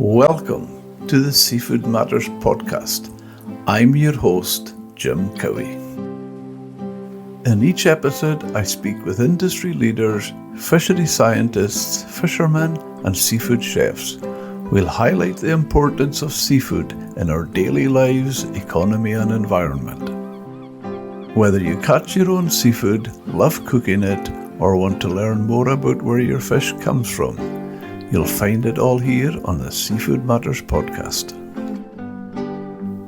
Welcome to the Seafood Matters podcast. I'm your host, Jim Cowie. In each episode, I speak with industry leaders, fishery scientists, fishermen, and seafood chefs. We'll highlight the importance of seafood in our daily lives, economy, and environment. Whether you catch your own seafood, love cooking it, or want to learn more about where your fish comes from, you'll find it all here on the Seafood Matters podcast.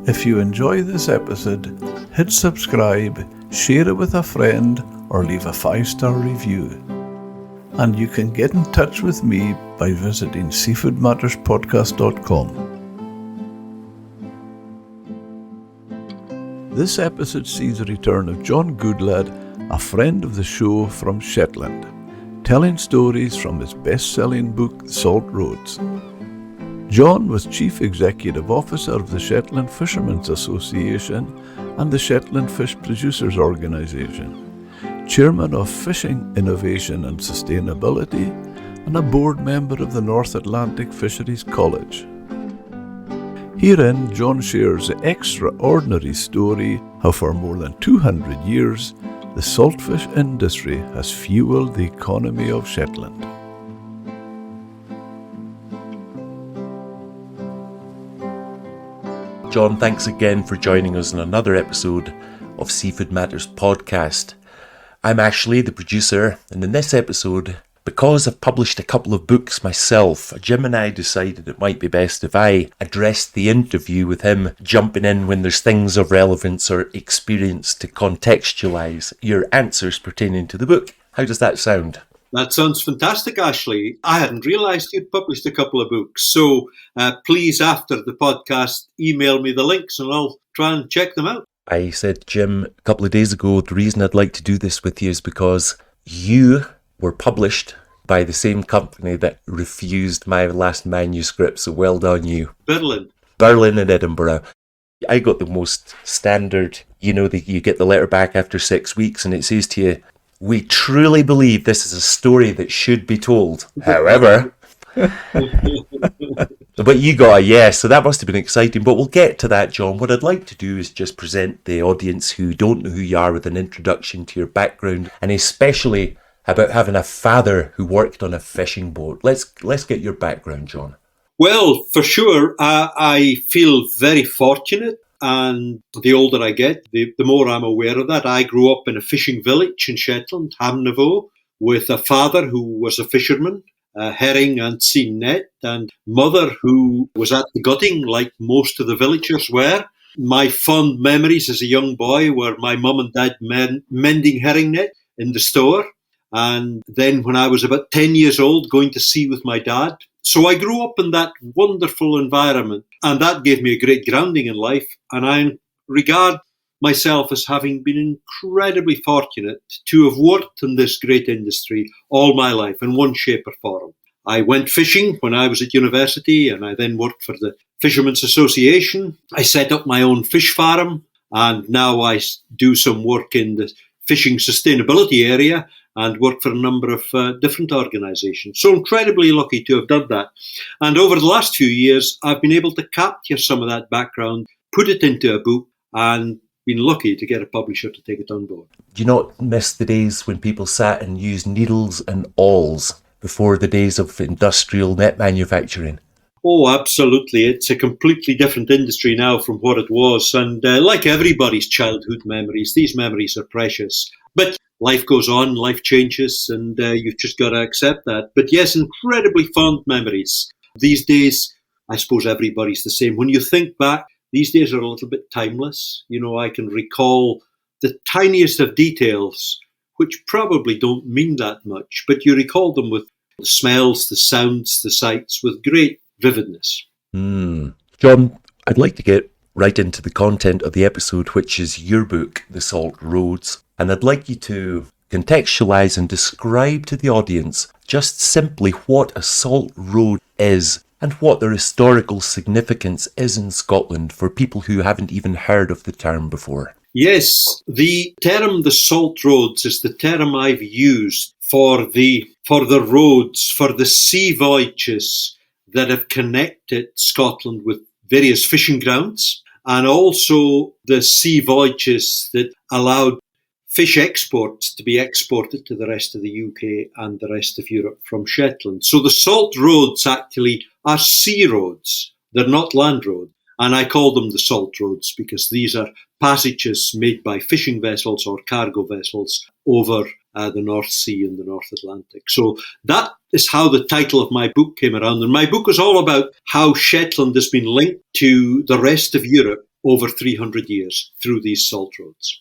If you enjoy this episode, hit subscribe, share it with a friend, or leave a 5-star review. And you can get in touch with me by visiting seafoodmatterspodcast.com. This episode sees the return of John Goodlad, a friend of the show from Shetland, telling stories from his best-selling book, Salt Roads. John was Chief Executive Officer of the Shetland Fishermen's Association and the Shetland Fish Producers Organisation, Chairman of Fishing Innovation and Sustainability, and a board member of the North Atlantic Fisheries College. Herein, John shares the extraordinary story how for more than 200 years, the saltfish industry has fueled the economy of Shetland. John, thanks again for joining us on another episode of Seafood Matters podcast. I'm Ashley, the producer, and in this episode, because I've published a couple of books myself, Jim and I decided it might be best if I addressed the interview with him, jumping in when there's things of relevance or experience to contextualise your answers pertaining to the book. How does that sound? That sounds fantastic, Ashley. I hadn't realised you'd published a couple of books. So please, after the podcast, email me the links and I'll try and check them out. I said, Jim, a couple of days ago, the reason I'd like to do this with you is because you were published by the same company that refused my last manuscript, so well done you. Berlin and Edinburgh. I got the most standard, that you get the letter back after 6 weeks and it says to you, we truly believe this is a story that should be told. However, but you got a yes, so that must have been exciting. But we'll get to that, John. What I'd like to do is just present the audience who don't know who you are with an introduction to your background, and especially about having a father who worked on a fishing boat. Let's get your background, John. Well, for sure, I feel very fortunate, and the older I get, the more I'm aware of that. I grew up in a fishing village in Shetland, Hamnavo, with a father who was a fisherman, herring and seine net, and mother who was at the gutting like most of the villagers were. My fond memories as a young boy were my mum and dad mending herring net in the store. And then when I was about 10 years old, going to sea with my dad. So I grew up in that wonderful environment, and that gave me a great grounding in life. And I regard myself as having been incredibly fortunate to have worked in this great industry all my life in one shape or form. I went fishing when I was at university, and I then worked for the Fishermen's Association. I set up my own fish farm, and now I do some work in the fishing sustainability area and worked for a number of different organisations. So incredibly lucky to have done that. And over the last few years, I've been able to capture some of that background, put it into a book, and been lucky to get a publisher to take it on board. Do you not miss the days when people sat and used needles and awls before the days of industrial net manufacturing? Oh, absolutely. It's a completely different industry now from what it was. And like everybody's childhood memories, these memories are precious. But life goes on, life changes, and you've just got to accept that. But yes, incredibly fond memories. These days, I suppose everybody's the same. When you think back, these days are a little bit timeless. I can recall the tiniest of details, which probably don't mean that much, but you recall them with the smells, the sounds, the sights, with great vividness. John, I'd like to get right into the content of the episode, which is your book, The Salt Roads. And I'd like you to contextualise and describe to the audience just simply what a salt road is and what their historical significance is in Scotland for people who haven't even heard of the term before. Yes, the term the salt roads is the term I've used for the roads, for the sea voyages that have connected Scotland with various fishing grounds, and also the sea voyages that allowed fish exports to be exported to the rest of the UK and the rest of Europe from Shetland. So the salt roads actually are sea roads. They're not land roads. And I call them the salt roads because these are passages made by fishing vessels or cargo vessels over the North Sea and the North Atlantic. So that is how the title of my book came around. And my book is all about how Shetland has been linked to the rest of Europe over 300 years through these salt roads.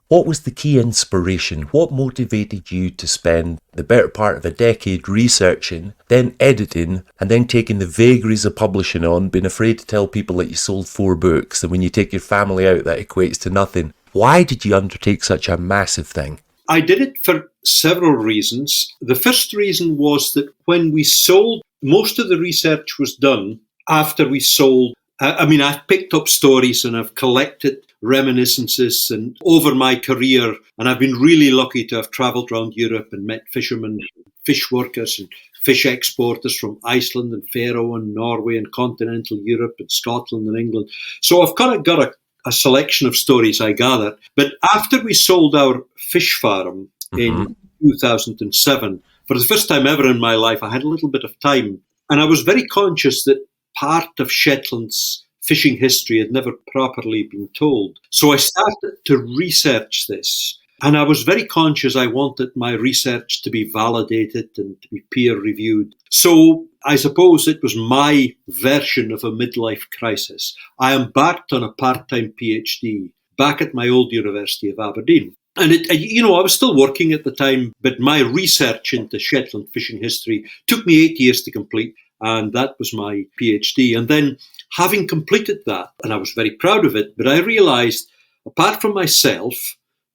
What was the key inspiration? What motivated you to spend the better part of a decade researching, then editing, and then taking the vagaries of publishing on, being afraid to tell people that you sold 4 books, and when you take your family out, that equates to nothing? Why did you undertake such a massive thing? I did it for several reasons. The first reason was that when we sold, most of the research was done after we sold. I've picked up stories and I've collected reminiscences and over my career, and I've been really lucky to have travelled around Europe and met fishermen, fish workers and fish exporters from Iceland and Faroe and Norway and continental Europe and Scotland and England. So I've kind of got a selection of stories I gathered. But after we sold our fish farm in 2007, for the first time ever in my life, I had a little bit of time. And I was very conscious that part of Shetland's fishing history had never properly been told. So I started to research this. And I was very conscious I wanted my research to be validated and to be peer-reviewed. So I suppose it was my version of a midlife crisis. I embarked on a part-time PhD back at my old University of Aberdeen. And I was still working at the time, but my research into Shetland fishing history took me 8 years to complete. And that was my PhD. And then having completed that, and I was very proud of it, but I realised, apart from myself,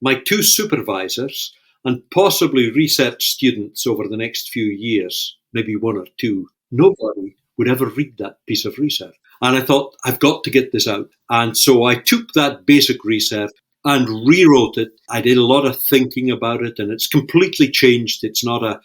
my 2 supervisors, and possibly research students over the next few years, maybe 1 or 2, nobody would ever read that piece of research. And I thought, I've got to get this out. And so I took that basic research and rewrote it. I did a lot of thinking about it, and it's completely changed. It's not a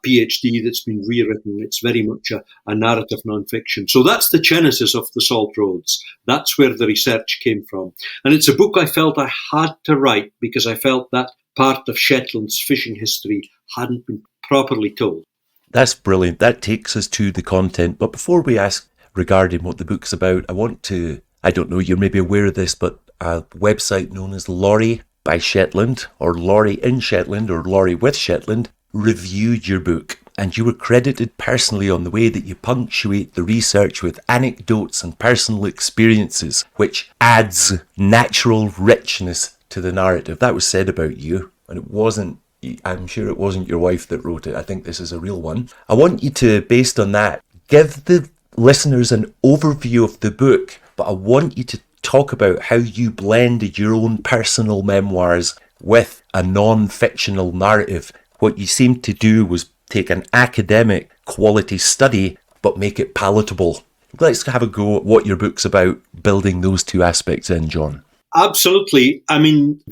PhD that's been rewritten. It's very much a narrative nonfiction. So that's the genesis of the Salt Roads. That's where the research came from. And it's a book I felt I had to write because I felt that part of Shetland's fishing history hadn't been properly told. That's brilliant. That takes us to the content. But before we ask regarding what the book's about, I want to, I don't know, you're maybe aware of this, but a website known as Laurie by Shetland, or Laurie in Shetland, or Laurie with Shetland, reviewed your book, and you were credited personally on the way that you punctuate the research with anecdotes and personal experiences, which adds natural richness to the narrative. That was said about you, and it wasn't, I'm sure it wasn't your wife that wrote it. I think this is a real one. I want you to, based on that, give the listeners an overview of the book, but I want you to talk about how you blended your own personal memoirs with a non-fictional narrative. What you seemed to do was take an academic quality study, but make it palatable. Let's have a go at what your book's about, building those 2 aspects in, John. Absolutely. I mean,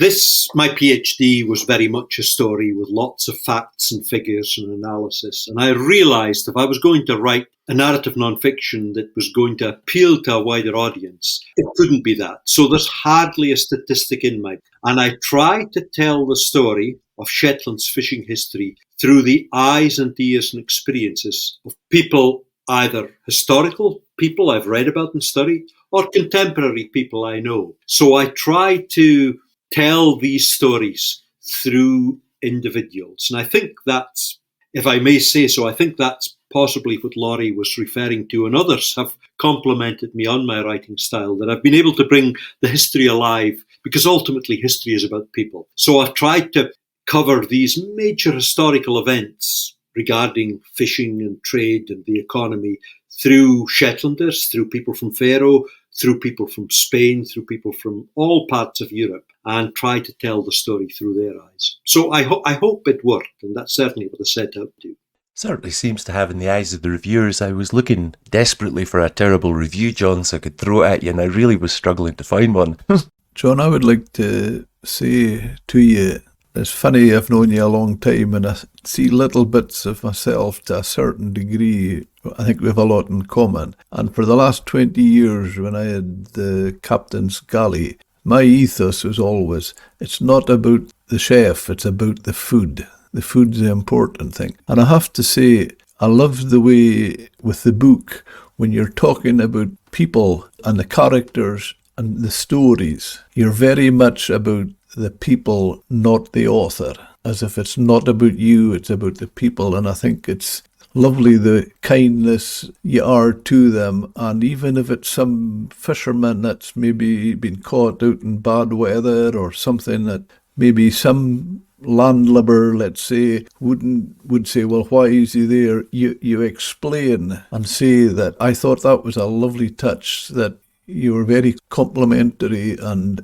my PhD was very much a story with lots of facts and figures and analysis. And I realised if I was going to write a narrative nonfiction that was going to appeal to a wider audience, it couldn't be that. So there's hardly a statistic in my book. And I try to tell the story of Shetland's fishing history through the eyes and ears and experiences of people, either historical people I've read about and studied, or contemporary people I know. So I try to tell these stories through individuals. And I think that's, if I may say so, I think that's possibly what Laurie was referring to, and others have complimented me on my writing style, that I've been able to bring the history alive, because ultimately history is about people. So I've tried to cover these major historical events regarding fishing and trade and the economy through Shetlanders, through people from Faroe, through people from Spain, through people from all parts of Europe, and try to tell the story through their eyes. So I hope it worked, and that's certainly what I set out to do. Certainly seems to have in the eyes of the reviewers. I was looking desperately for a terrible review, John, so I could throw it at you, and I really was struggling to find one. John, I would like to say to you, It's funny, I've known you a long time and I see little bits of myself to a certain degree. I think we have a lot in common. And for the last 20 years, when I had the captain's galley, my ethos was always, it's not about the chef, it's about the food. The food's the important thing. And I have to say, I love the way with the book, when you're talking about people and the characters and the stories, you're very much about the people, not the author. As if it's not about you, it's about the people. And I think it's lovely the kindness you are to them. And even if it's some fisherman that's maybe been caught out in bad weather or something that maybe some landlubber, let's say, would say, well, why is he there? You explain and say that. I thought that was a lovely touch, that you were very complimentary, and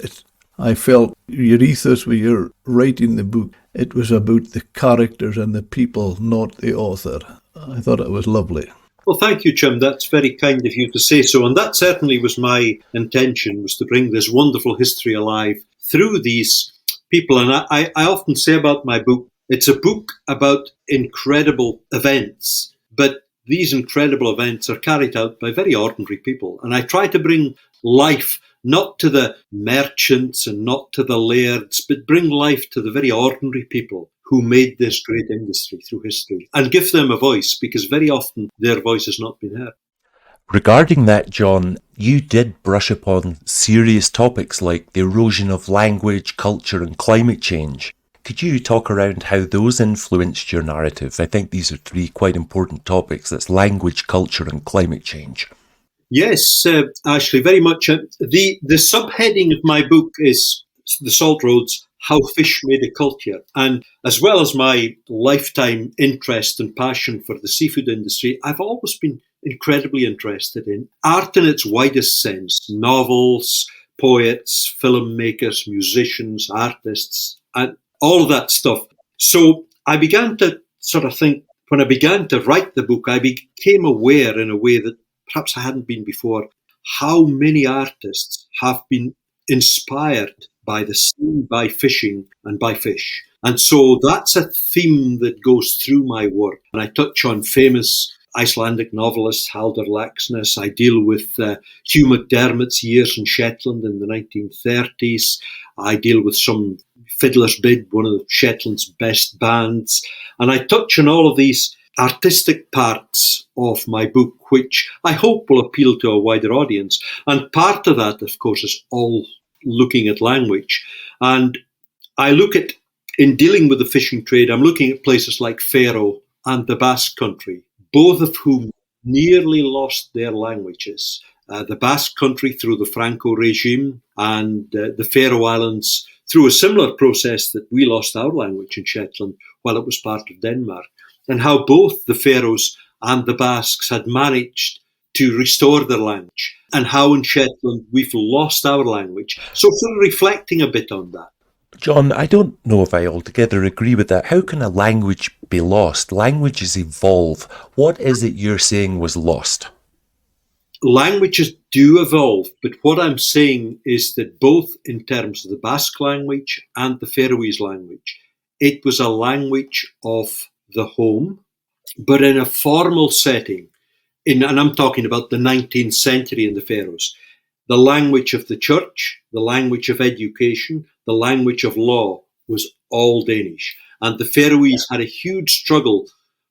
I felt your ethos when you're writing the book, it was about the characters and the people, not the author. I thought it was lovely. Well, thank you, Jim. That's very kind of you to say so. And that certainly was my intention, was to bring this wonderful history alive through these people. And I often say about my book, it's a book about incredible events, but these incredible events are carried out by very ordinary people. And I try to bring life not to the merchants and not to the lairds, but bring life to the very ordinary people who made this great industry through history, and give them a voice, because very often their voice has not been heard. Regarding that, John, you did brush upon serious topics like the erosion of language, culture and climate change. Could you talk around how those influenced your narrative? I think these are three quite important topics. That's language, culture and climate change. Yes, Ashley, very much. The subheading of my book is The Salt Roads, How Fish Made a Culture. And as well as my lifetime interest and passion for the seafood industry, I've always been incredibly interested in art in its widest sense. Novels, poets, filmmakers, musicians, artists, and all of that stuff. So I began to sort of think, when I began to write the book, I became aware in a way that perhaps I hadn't been before, how many artists have been inspired by the sea, by fishing, and by fish. And so that's a theme that goes through my work. And I touch on famous Icelandic novelist Halldór Laxness. I deal with Hugh McDermott's years in Shetland in the 1930s. I deal with some Fiddler's Bid, one of Shetland's best bands. And I touch on all of these artistic parts of my book, which I hope will appeal to a wider audience. And part of that, of course, is all looking at language. And I look at, in dealing with the fishing trade, I'm looking at places like Faroe and the Basque Country, both of whom nearly lost their languages. The Basque Country through the Franco regime, and the Faroe Islands through a similar process that we lost our language in Shetland while it was part of Denmark. And how both the Faroes and the Basques had managed to restore their language, and how in Shetland we've lost our language. So sort of reflecting a bit on that. John, I don't know if I altogether agree with that. How can a language be lost? Languages evolve. What is it you're saying was lost? Languages do evolve, but what I'm saying is that both in terms of the Basque language and the Faroese language, it was a language of the home, but in a formal setting, and I'm talking about the 19th century in the Faroes, the language of the church, the language of education, the language of law was all Danish. And the Faroese had a huge struggle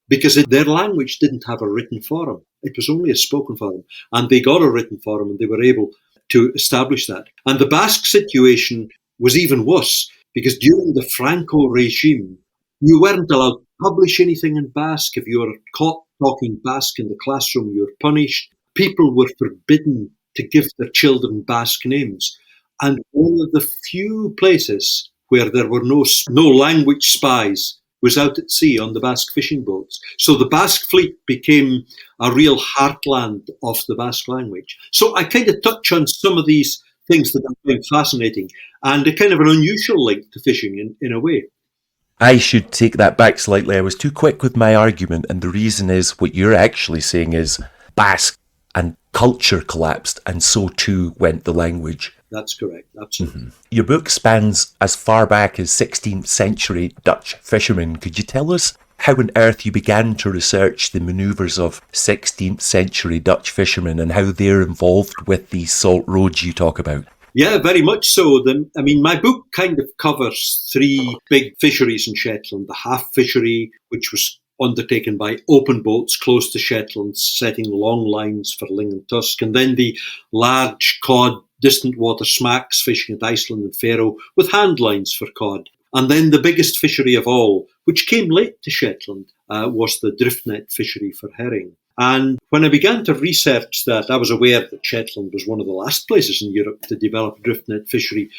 because their language didn't have a written form. It was only a spoken form. And they got a written form and they were able to establish that. And the Basque situation was even worse because during the Franco regime, you weren't allowed to publish anything in Basque. If you were caught talking Basque in the classroom, you were punished. People were forbidden to give their children Basque names. And one of the few places where there were no language spies was out at sea on the Basque fishing boats. So the Basque fleet became a real heartland of the Basque language. So I kind of touch on some of these things that I find fascinating, and a kind of an unusual link to fishing in a way. I should take that back slightly. I was too quick with my argument, and the reason is what you're actually saying is Basque and culture collapsed, and so too went the language. That's correct. Absolutely. Your book spans as far back as 16th century Dutch fishermen. Could you tell us how on earth you began to research the manoeuvres of 16th century Dutch fishermen and how they're involved with these salt roads you talk about? Yeah, very much so. My book kind of covers three big fisheries in Shetland. The half fishery, which was undertaken by open boats close to Shetland, setting long lines for ling and tusk. And then the large cod, distant water smacks fishing at Iceland and Faroe with hand lines for cod. And then the biggest fishery of all, which came late to Shetland, was the drift net fishery for herring. And when I began to research that, I was aware that Shetland was one of the last places in Europe to develop drift net fishery.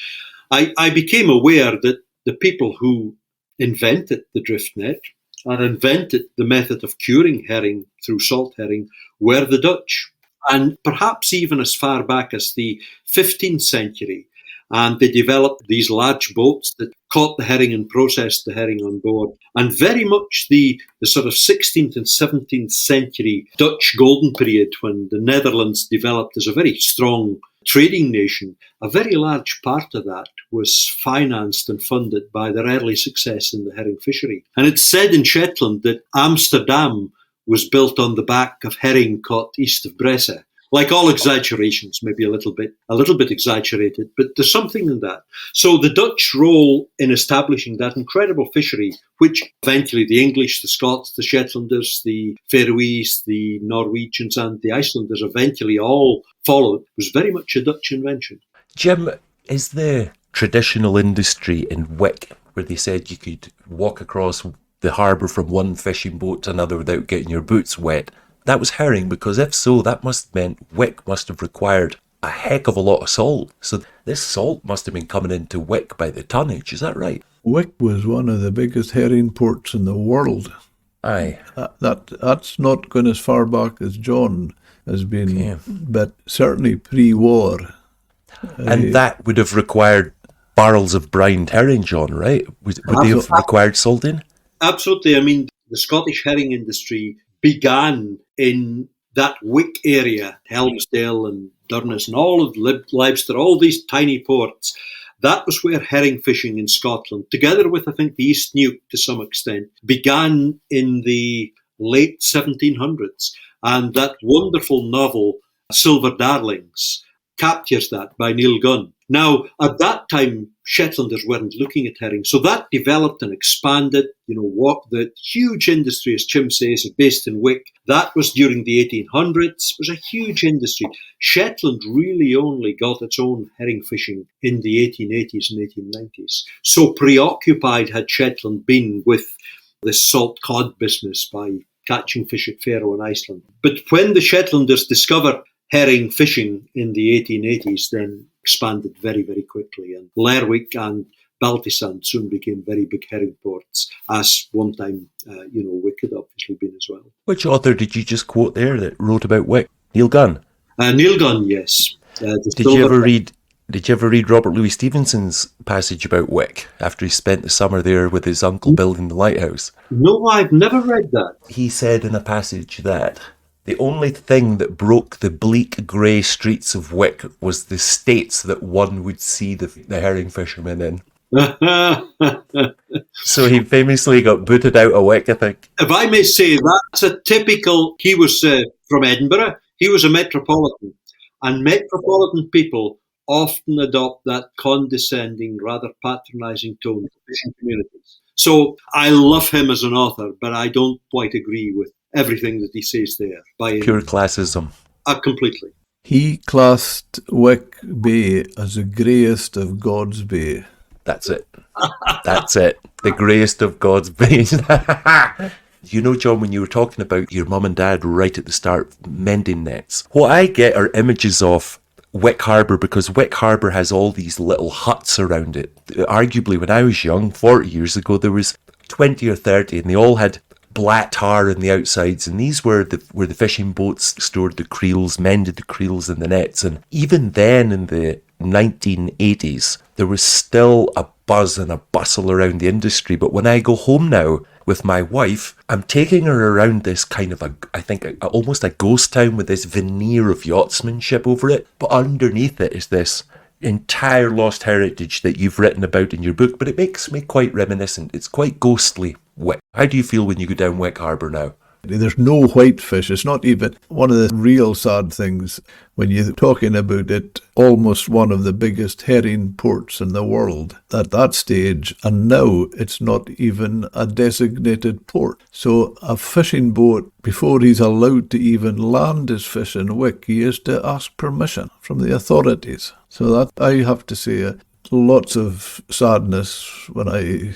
I became aware that the people who invented the drift net and invented the method of curing herring through salt herring were the Dutch. And perhaps even as far back as the 15th century. And they developed these large boats that caught the herring and processed the herring on board. And very much the sort of 16th and 17th century Dutch golden period, when the Netherlands developed as a very strong trading nation, a very large part of that was financed and funded by their early success in the herring fishery. And it's said in Shetland that Amsterdam was built on the back of herring caught east of Bresse. Like all exaggerations, maybe a little bit exaggerated, but there's something in that. So the Dutch role in establishing that incredible fishery, which eventually the English, the Scots, the Shetlanders, the Faroese, the Norwegians and the Icelanders eventually all followed, was very much a Dutch invention. Jim, is the traditional industry in Wick, where they said you could walk across the harbour from one fishing boat to another without getting your boots wet, that was herring? Because if so, that must have meant Wick must have required a heck of a lot of salt. So this salt must have been coming into Wick by the tonnage, is that right? Wick was one of the biggest herring ports in the world. Aye. That's not going as far back as John has been, Okay. but certainly pre-war. And that would have required barrels of brined herring, John, right? Would they have required salting? Absolutely. I mean, the Scottish herring industry began in that Wick area, Helmsdale and Durness and all of Leicester, all these tiny ports. That was where herring fishing in Scotland, together with, I think, the East Neuk to some extent, began in the late 1700s. And that wonderful novel, Silver Darlings, captures that by Neil Gunn. Now, at that time, Shetlanders weren't looking at herring. So that developed and expanded, what the huge industry, as Jim says, is based in Wick. That was during the 1800s. It was a huge industry. Shetland really only got its own herring fishing in the 1880s and 1890s. So preoccupied had Shetland been with this salt cod business by catching fish at Faroe and Iceland. But when the Shetlanders discovered herring fishing in the 1880s, then expanded very, very quickly. And Lerwick and Baltisand soon became very big herring ports, as one time, Wick had obviously been as well. Which author did you just quote there that wrote about Wick? Neil Gunn? Neil Gunn, yes. Did you ever read Robert Louis Stevenson's passage about Wick after he spent the summer there with his uncle building the lighthouse? No, I've never read that. He said in a passage that the only thing that broke the bleak grey streets of Wick was the states that one would see the herring fishermen in. So he famously got booted out of Wick, I think. If I may say, that's a typical... He was from Edinburgh. He was a metropolitan. And metropolitan people often adopt that condescending, rather patronising tone to fishing communities. So I love him as an author, but I don't quite agree with everything that he says there. Pure classism. Completely. He classed Wick Bay as the greyest of God's Bay. That's it. That's it. The greyest of God's bays. John, when you were talking about your mum and dad right at the start mending nets, what I get are images of Wick Harbour, because Wick Harbour has all these little huts around it. Arguably, when I was young, 40 years ago, there was 20 or 30, and they all had black tar on the outsides, and these were where the fishing boats stored the creels, mended the creels and the nets. And even then, in the 1980s, there was still a buzz and a bustle around the industry. But when I go home now with my wife, I'm taking her around this kind of almost a ghost town with this veneer of yachtsmanship over it. But underneath it is this entire lost heritage that you've written about in your book, but it makes me quite reminiscent. It's quite ghostly. How do you feel when you go down Wick Harbour now? There's no whitefish. It's not even one of the real sad things when you're talking about it, almost one of the biggest herring ports in the world at that stage, and now it's not even a designated port. So a fishing boat, before he's allowed to even land his fish in Wick, he has to ask permission from the authorities. So that, I have to say, lots of sadness when I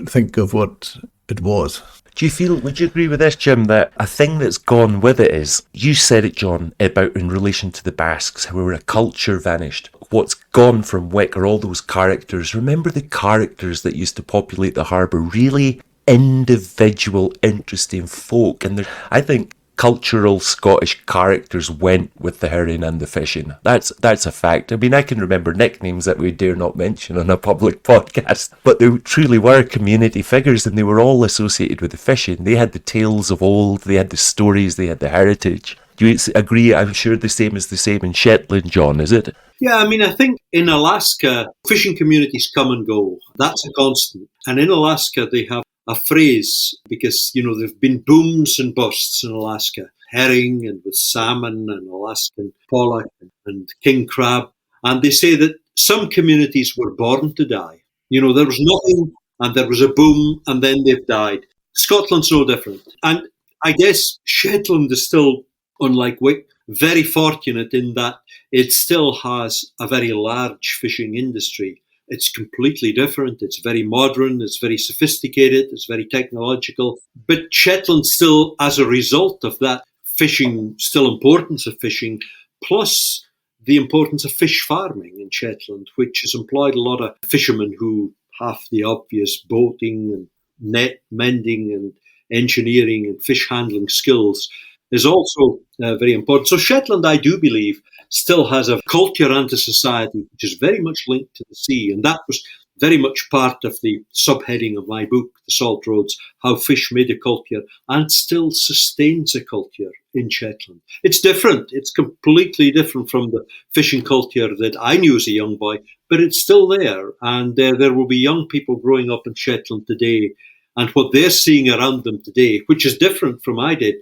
think of what it was. Would you agree with this, Jim, that a thing that's gone with it is, you said it, John, about in relation to the Basques, how a culture vanished. What's gone from Wick are all those characters. Remember the characters that used to populate the harbour? Really individual, interesting folk. And I think cultural Scottish characters went with the herring and the fishing. That's a fact. I mean, I can remember nicknames that we dare not mention on a public podcast, but they truly were community figures, and they were all associated with the fishing. They had the tales of old, they had the stories, they had the heritage. Do you agree? I'm sure the same is the same in Shetland, John, is it? Yeah, I mean, I think in Alaska, fishing communities come and go. That's a constant. And in Alaska, they have a phrase, because, there have been booms and busts in Alaska. Herring and with salmon and Alaskan pollock and king crab. And they say that some communities were born to die. There was nothing and there was a boom and then they've died. Scotland's no different. And I guess Shetland is still, unlike Wick, very fortunate in that it still has a very large fishing industry. It's completely different. It's very modern. It's very sophisticated. It's very technological. But Shetland still, as a result of that fishing, still importance of fishing, plus the importance of fish farming in Shetland, which has employed a lot of fishermen who have the obvious boating and net mending and engineering and fish handling skills, is also very important. So Shetland, I do believe, still has a culture and a society which is very much linked to the sea. And that was very much part of the subheading of my book, The Salt Roads, How Fish Made a Culture and Still Sustains a Culture in Shetland. It's different. It's completely different from the fishing culture that I knew as a young boy, but it's still there. And there will be young people growing up in Shetland today, and what they're seeing around them today, which is different from I did,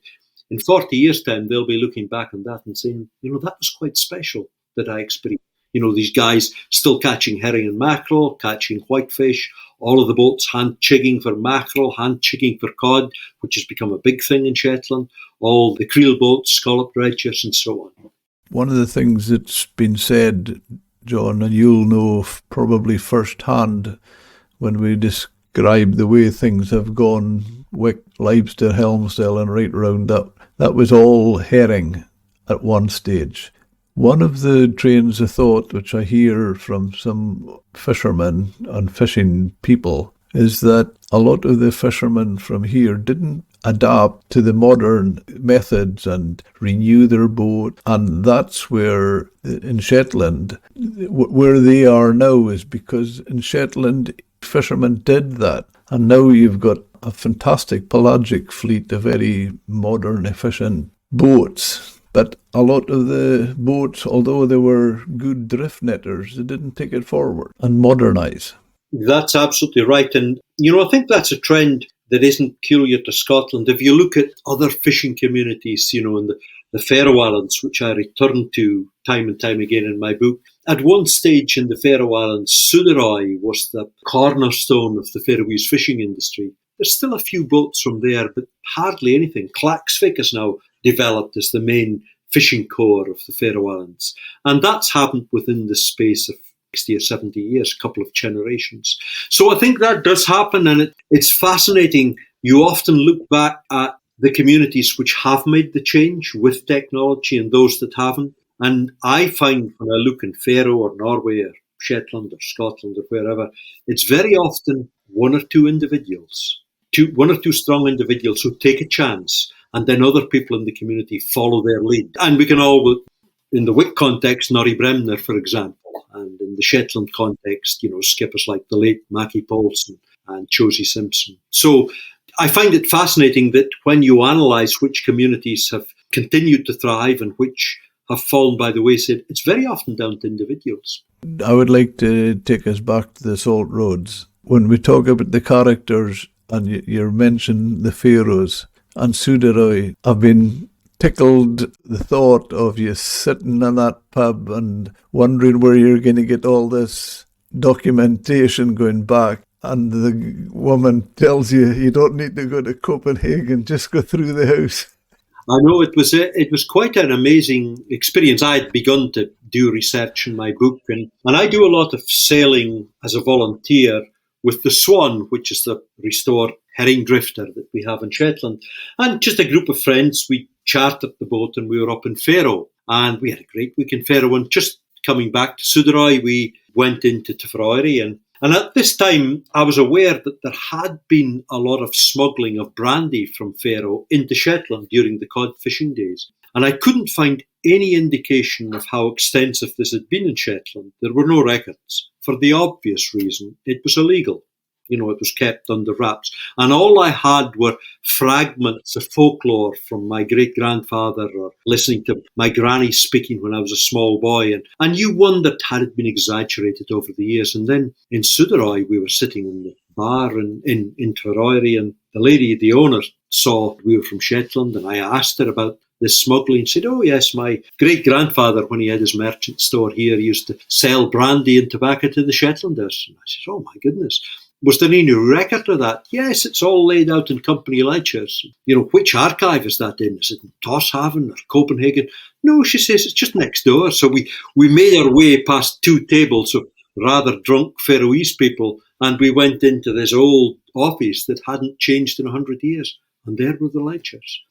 in 40 years' time, they'll be looking back on that and saying, that was quite special that I experienced. These guys still catching herring and mackerel, catching whitefish, all of the boats hand-chigging for mackerel, hand-chigging for cod, which has become a big thing in Shetland, all the creel boats, scallop dredgers, and so on. One of the things that's been said, John, and you'll know probably firsthand when we describe the way things have gone, Wick, Leibster, Helmsdale, and right round up, that was all herring at one stage. One of the trains of thought, which I hear from some fishermen and fishing people, is that a lot of the fishermen from here didn't adapt to the modern methods and renew their boat. And that's where, in Shetland, where they are now is because in Shetland, fishermen did that. And now you've got a fantastic pelagic fleet of very modern, efficient boats. But a lot of the boats, although they were good drift netters, they didn't take it forward and modernise. That's absolutely right. And, I think that's a trend that isn't peculiar to Scotland. If you look at other fishing communities, in the Faroe Islands, which I return to time and time again in my book, at one stage in the Faroe Islands, Suðuroy was the cornerstone of the Faroese fishing industry. There's still a few boats from there, but hardly anything. Klaksvik is now developed as the main fishing core of the Faroe Islands. And that's happened within the space of 60 or 70 years, a couple of generations. So I think that does happen, and it's fascinating. You often look back at the communities which have made the change with technology and those that haven't. And I find when I look in Faroe or Norway or Shetland or Scotland or wherever, it's very often one or two individuals, one or two strong individuals who take a chance, and then other people in the community follow their lead. And we can all, in the Wick context, Norrie Bremner, for example, and in the Shetland context, skippers like the late Mackie Paulson and Josie Simpson. So I find it fascinating that when you analyse which communities have continued to thrive and which have fallen by the wayside, it's very often down to individuals. I would like to take us back to the Salt Roads. When we talk about the characters, and you mentioned the Pharaohs and Sudaroy, I've been tickled the thought of you sitting in that pub and wondering where you're going to get all this documentation going back. And the woman tells you, you don't need to go to Copenhagen, just go through the house. I know it was quite an amazing experience. I had begun to do research in my book, and I do a lot of sailing as a volunteer with the Swan, which is the restored herring drifter that we have in Shetland. And just a group of friends, we chartered the boat and we were up in Faroe. And we had a great week in Faroe. And just coming back to Sudaroy, we went into Tipperary. And at this time, I was aware that there had been a lot of smuggling of brandy from Faroe into Shetland during the cod fishing days. And I couldn't find any indication of how extensive this had been in Shetland. There were no records. For the obvious reason, it was illegal. It was kept under wraps. And all I had were fragments of folklore from my great-grandfather or listening to my granny speaking when I was a small boy. And you wondered, had it been exaggerated over the years? And then in Sudaroy, we were sitting in the bar in Tipperary, and the lady, the owner, saw we were from Shetland, and I asked her about this smuggling. She said, oh yes, my great-grandfather, when he had his merchant store here, used to sell brandy and tobacco to the Shetlanders. And I said, oh my goodness. Was there any record of that? Yes, it's all laid out in company ledgers. Which archive is that in? Is it in Tórshavn or Copenhagen? No, she says, it's just next door. So we made our way past two tables of rather drunk Faroese people, and we went into this old office that hadn't changed in 100 years. And there were the ledgers.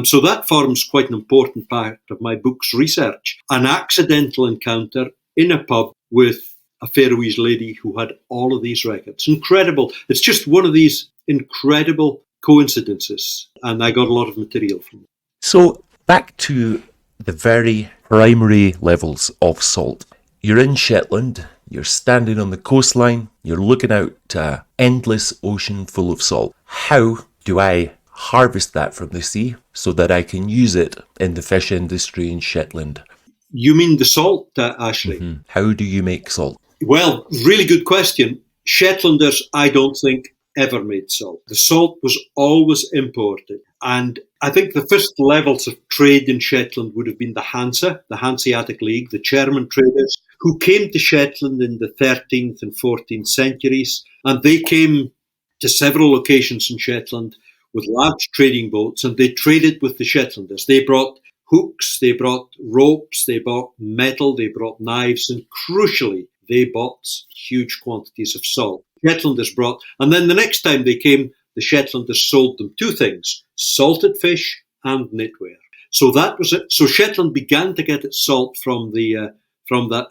So that forms quite an important part of my book's research. An accidental encounter in a pub with a Faroese lady who had all of these records. Incredible. It's just one of these incredible coincidences. And I got a lot of material from it. So back to the very primary levels of salt. You're in Shetland, you're standing on the coastline, you're looking out to an endless ocean full of salt. How do I harvest that from the sea so that I can use it in the fish industry in Shetland? You mean the salt, Ashley? Mm-hmm. How do you make salt? Well, really good question. Shetlanders, I don't think, ever made salt. The salt was always imported. And I think the first levels of trade in Shetland would have been the Hanseatic League, the German traders, who came to Shetland in the 13th and 14th centuries. And they came to several locations in Shetland with large trading boats, and they traded with the Shetlanders. They brought hooks, they brought ropes, they brought metal, they brought knives, and crucially, they bought huge quantities of salt. Shetlanders brought, and then the next time they came, the Shetlanders sold them two things, salted fish and knitwear. So that was it. So Shetland began to get its salt from the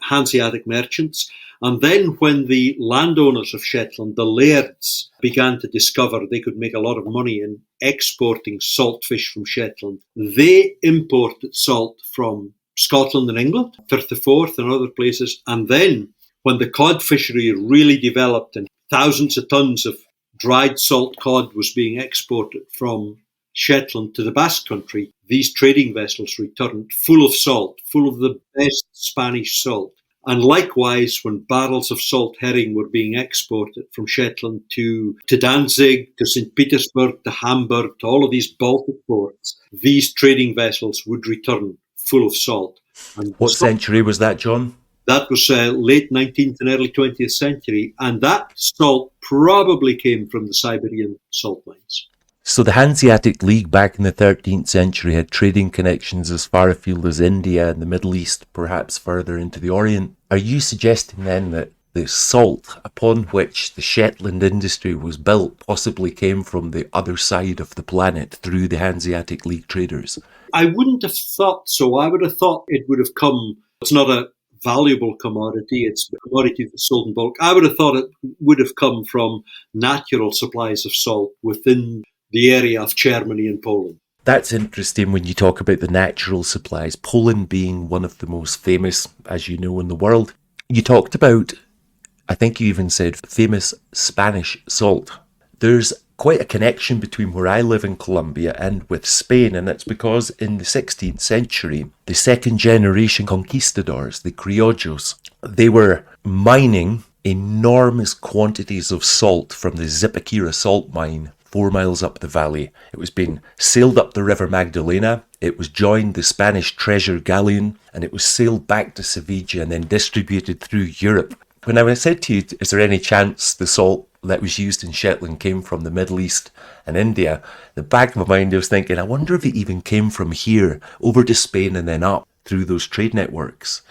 Hanseatic merchants. And then when the landowners of Shetland, the lairds, began to discover they could make a lot of money in exporting salt fish from Shetland, they imported salt from Scotland and England, Firth of Forth and other places. And then when the cod fishery really developed and thousands of tons of dried salt cod was being exported from Shetland to the Basque Country, these trading vessels returned full of salt, full of the best Spanish salt. And likewise, when barrels of salt herring were being exported from Shetland to Danzig, to St. Petersburg, to Hamburg, to all of these Baltic ports, these trading vessels would return full of salt. And what century was that, John? That was late 19th and early 20th century. And that salt probably came from the Siberian salt mines. So the Hanseatic League back in the 13th century had trading connections as far afield as India and the Middle East, perhaps further into the Orient. Are you suggesting then that the salt upon which the Shetland industry was built possibly came from the other side of the planet through the Hanseatic League traders? I wouldn't have thought so. I would have thought it would have come, it's not a valuable commodity, it's a commodity that's sold in bulk. I would have thought it would have come from natural supplies of salt within the area of Germany and Poland. That's interesting when you talk about the natural supplies, Poland being one of the most famous, as you know, in the world. You talked about, I think you even said, famous Spanish salt. There's quite a connection between where I live in Colombia and with Spain, and it's because in the 16th century, the second generation conquistadors, the criollos, They were mining enormous quantities of salt from the Zipaquira salt mine 4 miles up the valley. It was being sailed up the River Magdalena. It was joined the Spanish treasure galleon, and it was sailed back to Sevilla and then distributed through Europe. When I said to you, is there any chance the salt that was used in Shetland came from the Middle East and India, the back of my mind I was thinking, I wonder if it even came from here, over to Spain and then up through those trade networks.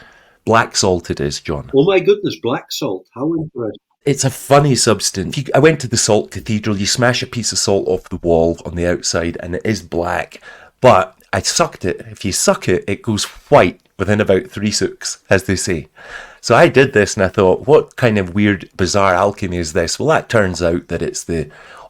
Black salt it is, John. Oh my goodness, black salt. How interesting. It's a funny substance. I went to the Salt Cathedral. You smash a piece of salt off the wall on the outside and it is black. But I sucked it. If you suck it, it goes white within about 3 sucks, as they say. So I did this and I thought, what kind of weird, bizarre alchemy is this? Well, that turns out that it's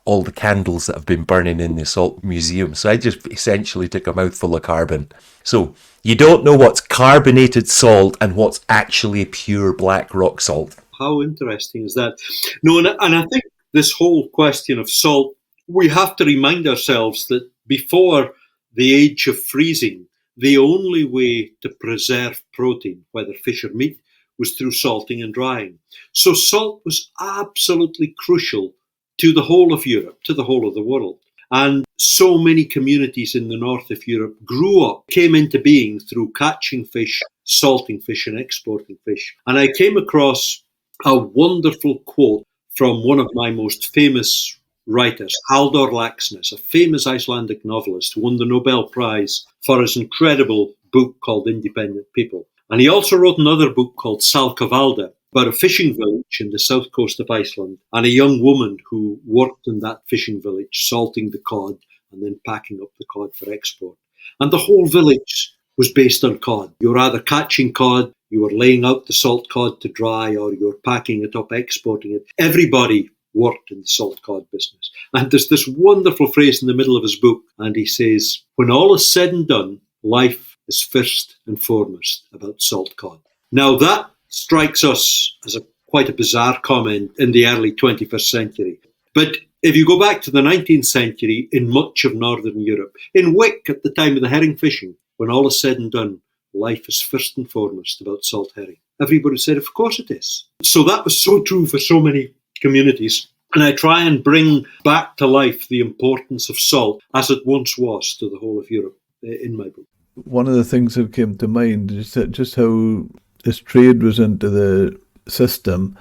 all the candles that have been burning in the Salt Museum. So I just essentially took a mouthful of carbon. So you don't know what's carbonated salt and what's actually pure black rock salt. How interesting is that? No, and I think this whole question of salt, we have to remind ourselves that before the age of freezing, the only way to preserve protein, whether fish or meat, was through salting and drying. So salt was absolutely crucial to the whole of Europe, to the whole of the world. And so many communities in the north of Europe grew up, came into being through catching fish, salting fish and exporting fish. And I came across a wonderful quote from one of my most famous writers, Halldór Laxness, a famous Icelandic novelist who won the Nobel Prize for his incredible book called Independent People. And he also wrote another book called Salkavalda, about a fishing village in the south coast of Iceland and a young woman who worked in that fishing village, salting the cod and then packing up the cod for export. And the whole village was based on cod. You were either catching cod, you were laying out the salt cod to dry, or you were packing it up, exporting it. Everybody worked in the salt cod business. And there's this wonderful phrase in the middle of his book, and he says, when all is said and done, life is first and foremost about salt cod. Now that strikes us as quite a bizarre comment in the early 21st century. But if you go back to the 19th century, in much of Northern Europe, in Wick at the time of the herring fishing, when all is said and done, life is first and foremost about salt herring. Everybody said, of course it is. So that was so true for so many communities. And I try and bring back to life the importance of salt as it once was to the whole of Europe in my book. One of the things that came to mind is that just how this trade was into the system.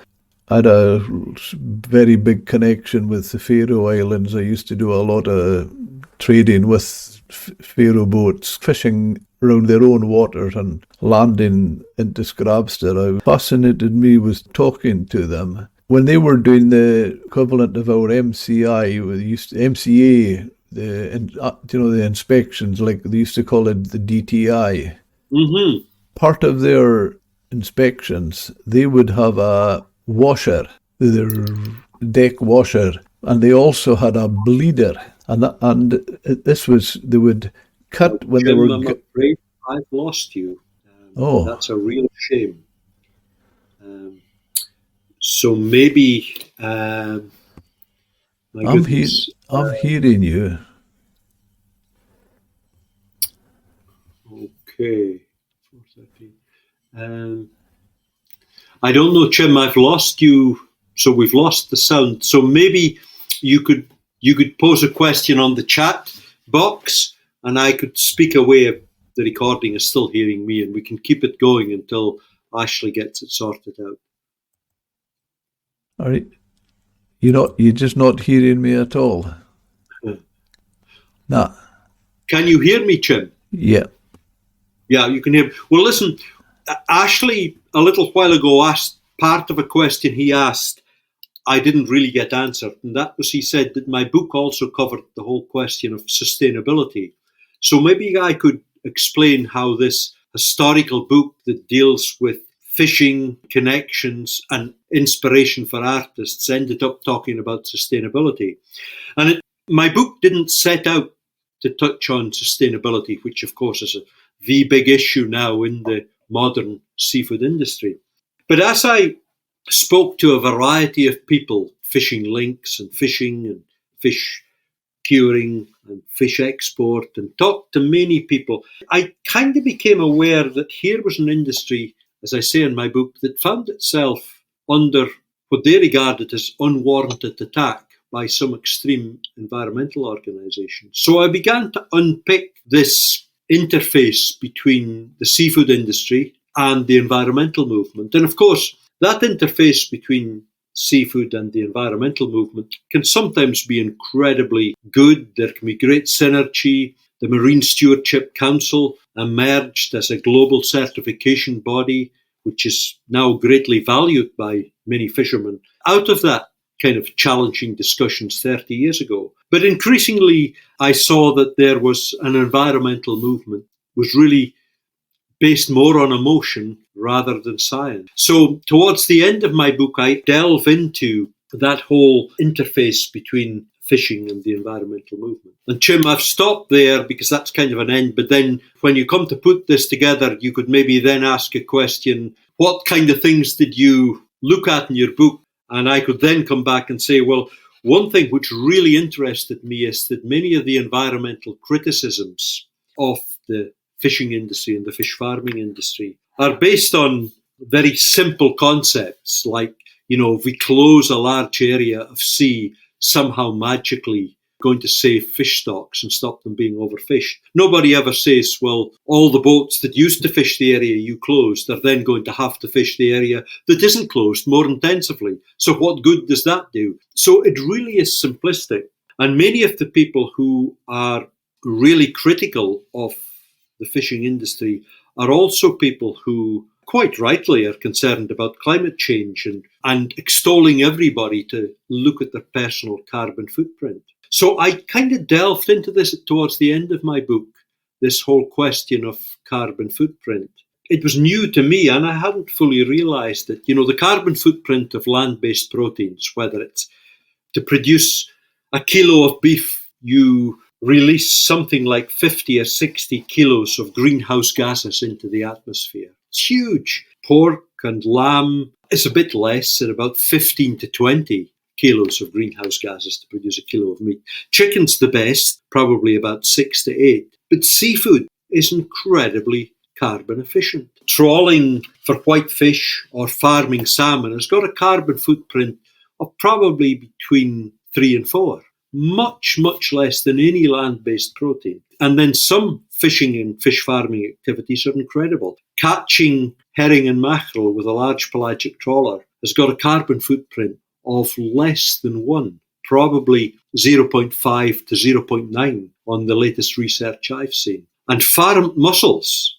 I had a very big connection with the Faroe Islands. I used to do a lot of trading with Faroe boats, fishing around their own waters and landing into Skrabster. What fascinated me was talking to them. When they were doing the equivalent of our MCA, the inspections, like they used to call it the DTI. Mm-hmm. Part of their inspections, they would have a washer, their deck washer, and they also had a bleeder. And this was, they would cut when Jim, they were... I'm afraid I've lost you. That's a real shame. So maybe... I'm hearing you. Okay. I don't know, Jim, I've lost you. So we've lost the sound. So maybe you could pose a question on the chat box and I could speak away if the recording is still hearing me, and we can keep it going until Ashley gets it sorted out. All right. You're just not hearing me at all. Nah. Can you hear me, Jim? Yeah. Yeah, you can hear me. Well, listen, Ashley a little while ago asked part of a question he asked I didn't really get answered, and that was, he said that my book also covered the whole question of sustainability. So maybe I could explain how this historical book that deals with fishing, connections, and inspiration for artists ended up talking about sustainability. And my book didn't set out to touch on sustainability, which of course is the big issue now in the modern seafood industry. But as I spoke to a variety of people, fishing links and fish curing and fish export, and talked to many people, I kind of became aware that here was an industry as I say in my book, that found itself under what they regarded as unwarranted attack by some extreme environmental organisations. So I began to unpick this interface between the seafood industry and the environmental movement. And of course, that interface between seafood and the environmental movement can sometimes be incredibly good. There can be great synergy. The Marine Stewardship Council emerged as a global certification body, which is now greatly valued by many fishermen, out of that kind of challenging discussions 30 years ago. But increasingly, I saw that there was an environmental movement was really based more on emotion rather than science. So towards the end of my book, I delve into that whole interface between fishing and the environmental movement. And Jim, I've stopped there because that's kind of an end. But then when you come to put this together, you could maybe then ask a question, what kind of things did you look at in your book? And I could then come back and say, well, one thing which really interested me is that many of the environmental criticisms of the fishing industry and the fish farming industry are based on very simple concepts like, if we close a large area of sea, somehow magically going to save fish stocks and stop them being overfished. Nobody ever says, well, all the boats that used to fish the area you closed are then going to have to fish the area that isn't closed more intensively. So what good does that do? So it really is simplistic. And many of the people who are really critical of the fishing industry are also people who quite rightly are concerned about climate change and extolling everybody to look at their personal carbon footprint. So I kind of delved into this towards the end of my book, this whole question of carbon footprint. It was new to me and I hadn't fully realised that, the carbon footprint of land-based proteins, whether it's to produce a kilo of beef, you release something like 50 or 60 kilos of greenhouse gases into the atmosphere. It's huge. Pork and lamb is a bit less, at about 15 to 20 kilos of greenhouse gases to produce a kilo of meat. Chicken's the best, probably about 6 to 8. But seafood is incredibly carbon efficient. Trawling for whitefish or farming salmon has got a carbon footprint of probably between 3 and 4. Much, much less than any land-based protein. And then some fishing and fish farming activities are incredible. Catching herring and mackerel with a large pelagic trawler has got a carbon footprint of less than 1, probably 0.5 to 0.9 on the latest research I've seen. And farmed mussels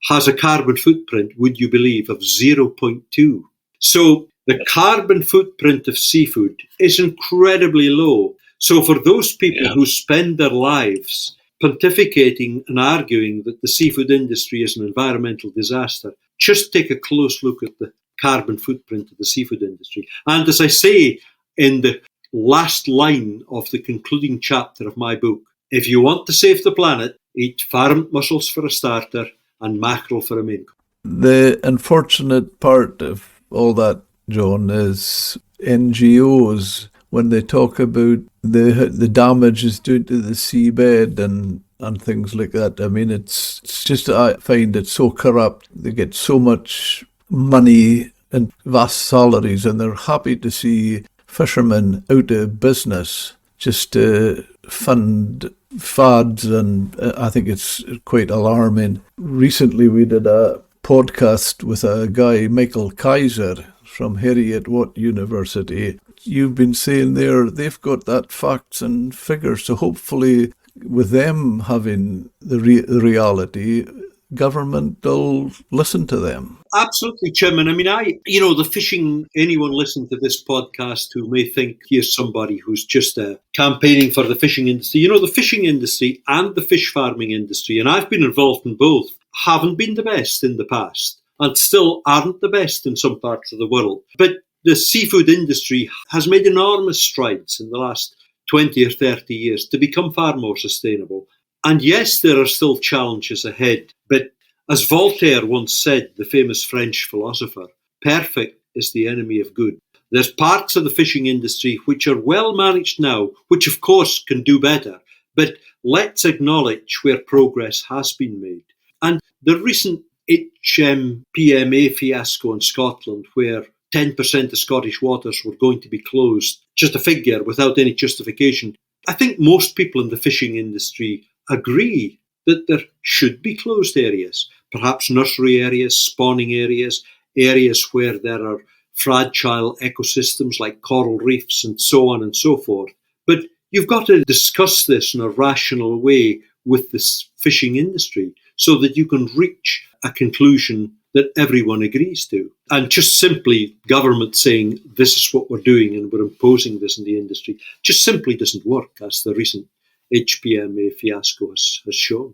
has a carbon footprint, would you believe, of 0.2. So the carbon footprint of seafood is incredibly low. So for those people who spend their lives pontificating and arguing that the seafood industry is an environmental disaster, just take a close look at the carbon footprint of the seafood industry. And as I say in the last line of the concluding chapter of my book, if you want to save the planet, eat farmed mussels for a starter and mackerel for a main course. The unfortunate part of all that, John, is NGOs, when they talk about the damage is due to the seabed and things like that. I mean, it's just, I find it so corrupt. They get so much money and vast salaries, and they're happy to see fishermen out of business just to fund fads, and I think it's quite alarming. Recently we did a podcast with a guy, Michael Kaiser, from Heriot-Watt University. You've been saying there they've got that facts and figures, so hopefully with them having the reality, government will listen to them. Absolutely, Jim. And I mean, the fishing, anyone listening to this podcast who may think here's somebody who's just campaigning for the fishing industry, the fishing industry and the fish farming industry, and I've been involved in both, haven't been the best in the past and still aren't the best in some parts of the world. But the seafood industry has made enormous strides in the last 20 or 30 years to become far more sustainable. And yes, there are still challenges ahead, but as Voltaire once said, the famous French philosopher, perfect is the enemy of good. There's parts of the fishing industry which are well managed now, which of course can do better, but let's acknowledge where progress has been made. And the recent HPMA fiasco in Scotland, where 10% of Scottish waters were going to be closed, just a figure without any justification. I think most people in the fishing industry agree that there should be closed areas, perhaps nursery areas, spawning areas, areas where there are fragile ecosystems like coral reefs and so on and so forth. But you've got to discuss this in a rational way with the fishing industry so that you can reach a conclusion that everyone agrees to. And just simply government saying this is what we're doing and we're imposing this in the industry just simply doesn't work, as the recent HPMA fiasco has shown.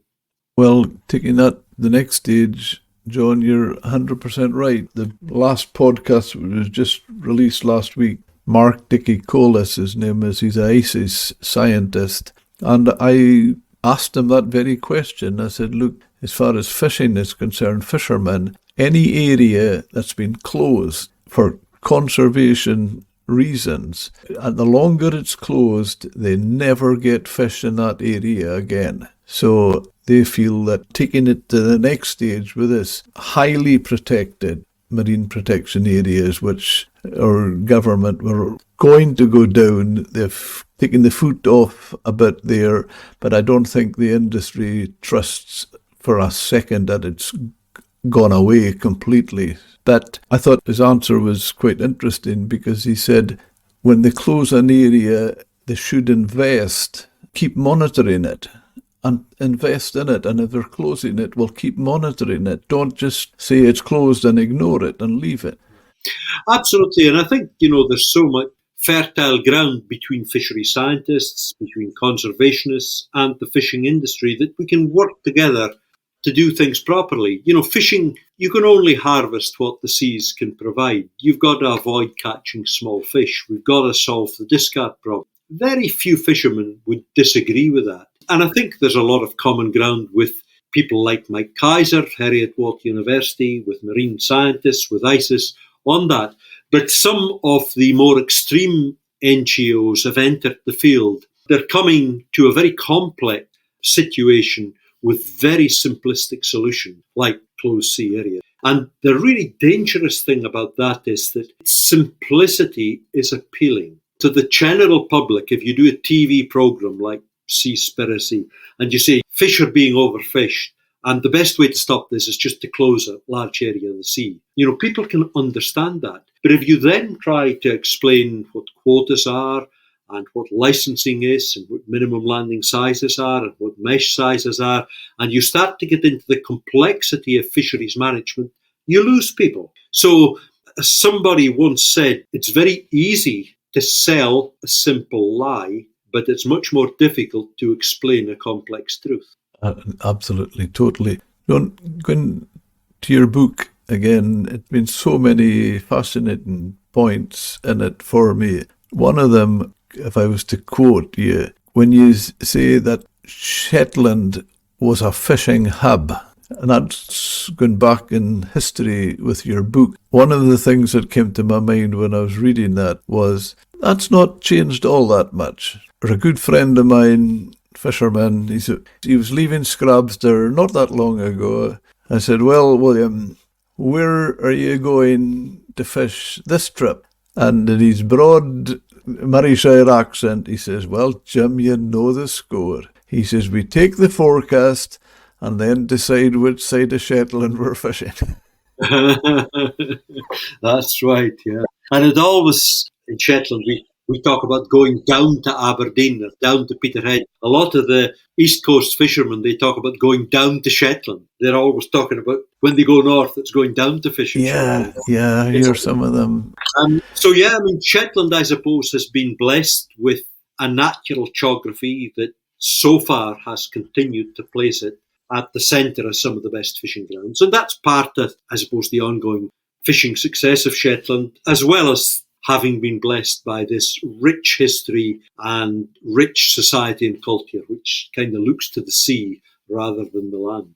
Well, taking that the next stage, John, you're 100% right. The last podcast was just released last week. Mark Dickey Colas, his name is, he's an ICES scientist. And I asked him that very question. I said, look, as far as fishing is concerned, fishermen, any area that's been closed for conservation reasons, and the longer it's closed, they never get fish in that area again. So they feel that taking it to the next stage with this highly protected marine protection areas, which our government were going to go down, they've taken the foot off a bit there, but I don't think the industry trusts for a second that it's gone away completely. But I thought his answer was quite interesting, because he said when they close an area, they should invest, keep monitoring it and invest in it. And if they're closing it, we'll keep monitoring it. Don't just say it's closed and ignore it and leave it. Absolutely. And I think, there's so much fertile ground between fishery scientists, between conservationists and the fishing industry that we can work together to do things properly. Fishing, you can only harvest what the seas can provide. You've got to avoid catching small fish. We've got to solve the discard problem. Very few fishermen would disagree with that. And I think there's a lot of common ground with people like Mike Kaiser, Heriot-Watt University, with marine scientists, with ICES on that. But some of the more extreme NGOs have entered the field. They're coming to a very complex situation with very simplistic solutions like closed sea areas. And the really dangerous thing about that is that simplicity is appealing to the general public. If you do a TV program like Seaspiracy and you say fish are being overfished, and the best way to stop this is just to close a large area of the sea, people can understand that. But if you then try to explain what quotas are and what licensing is and what minimum landing sizes are and what mesh sizes are, and you start to get into the complexity of fisheries management, you lose people. So as somebody once said, it's very easy to sell a simple lie, but it's much more difficult to explain a complex truth. Absolutely, totally. Going to your book again, it's been so many fascinating points in it for me. One of them, if I was to quote you, when you say that Shetland was a fishing hub, and that's going back in history with your book, one of the things that came to my mind when I was reading that was, that's not changed all that much. A good friend of mine, fisherman, he was leaving Scrabster not that long ago. I said, well, William, where are you going to fish this trip? And in his broad Merryshire accent, he says, well, Jim, you know the score. He says, we take the forecast and then decide which side of Shetland we're fishing. That's right, yeah. And it always, in Shetland, we talk about going down to Aberdeen or down to Peterhead. A lot of the East Coast fishermen, they talk about going down to Shetland. They're always talking about when they go north, it's going down to fish in Shetland. Yeah, I hear some of them. Shetland, I suppose, has been blessed with a natural geography that so far has continued to place it at the centre of some of the best fishing grounds. And that's part of, I suppose, the ongoing fishing success of Shetland, as well as having been blessed by this rich history and rich society and culture, which kind of looks to the sea rather than the land.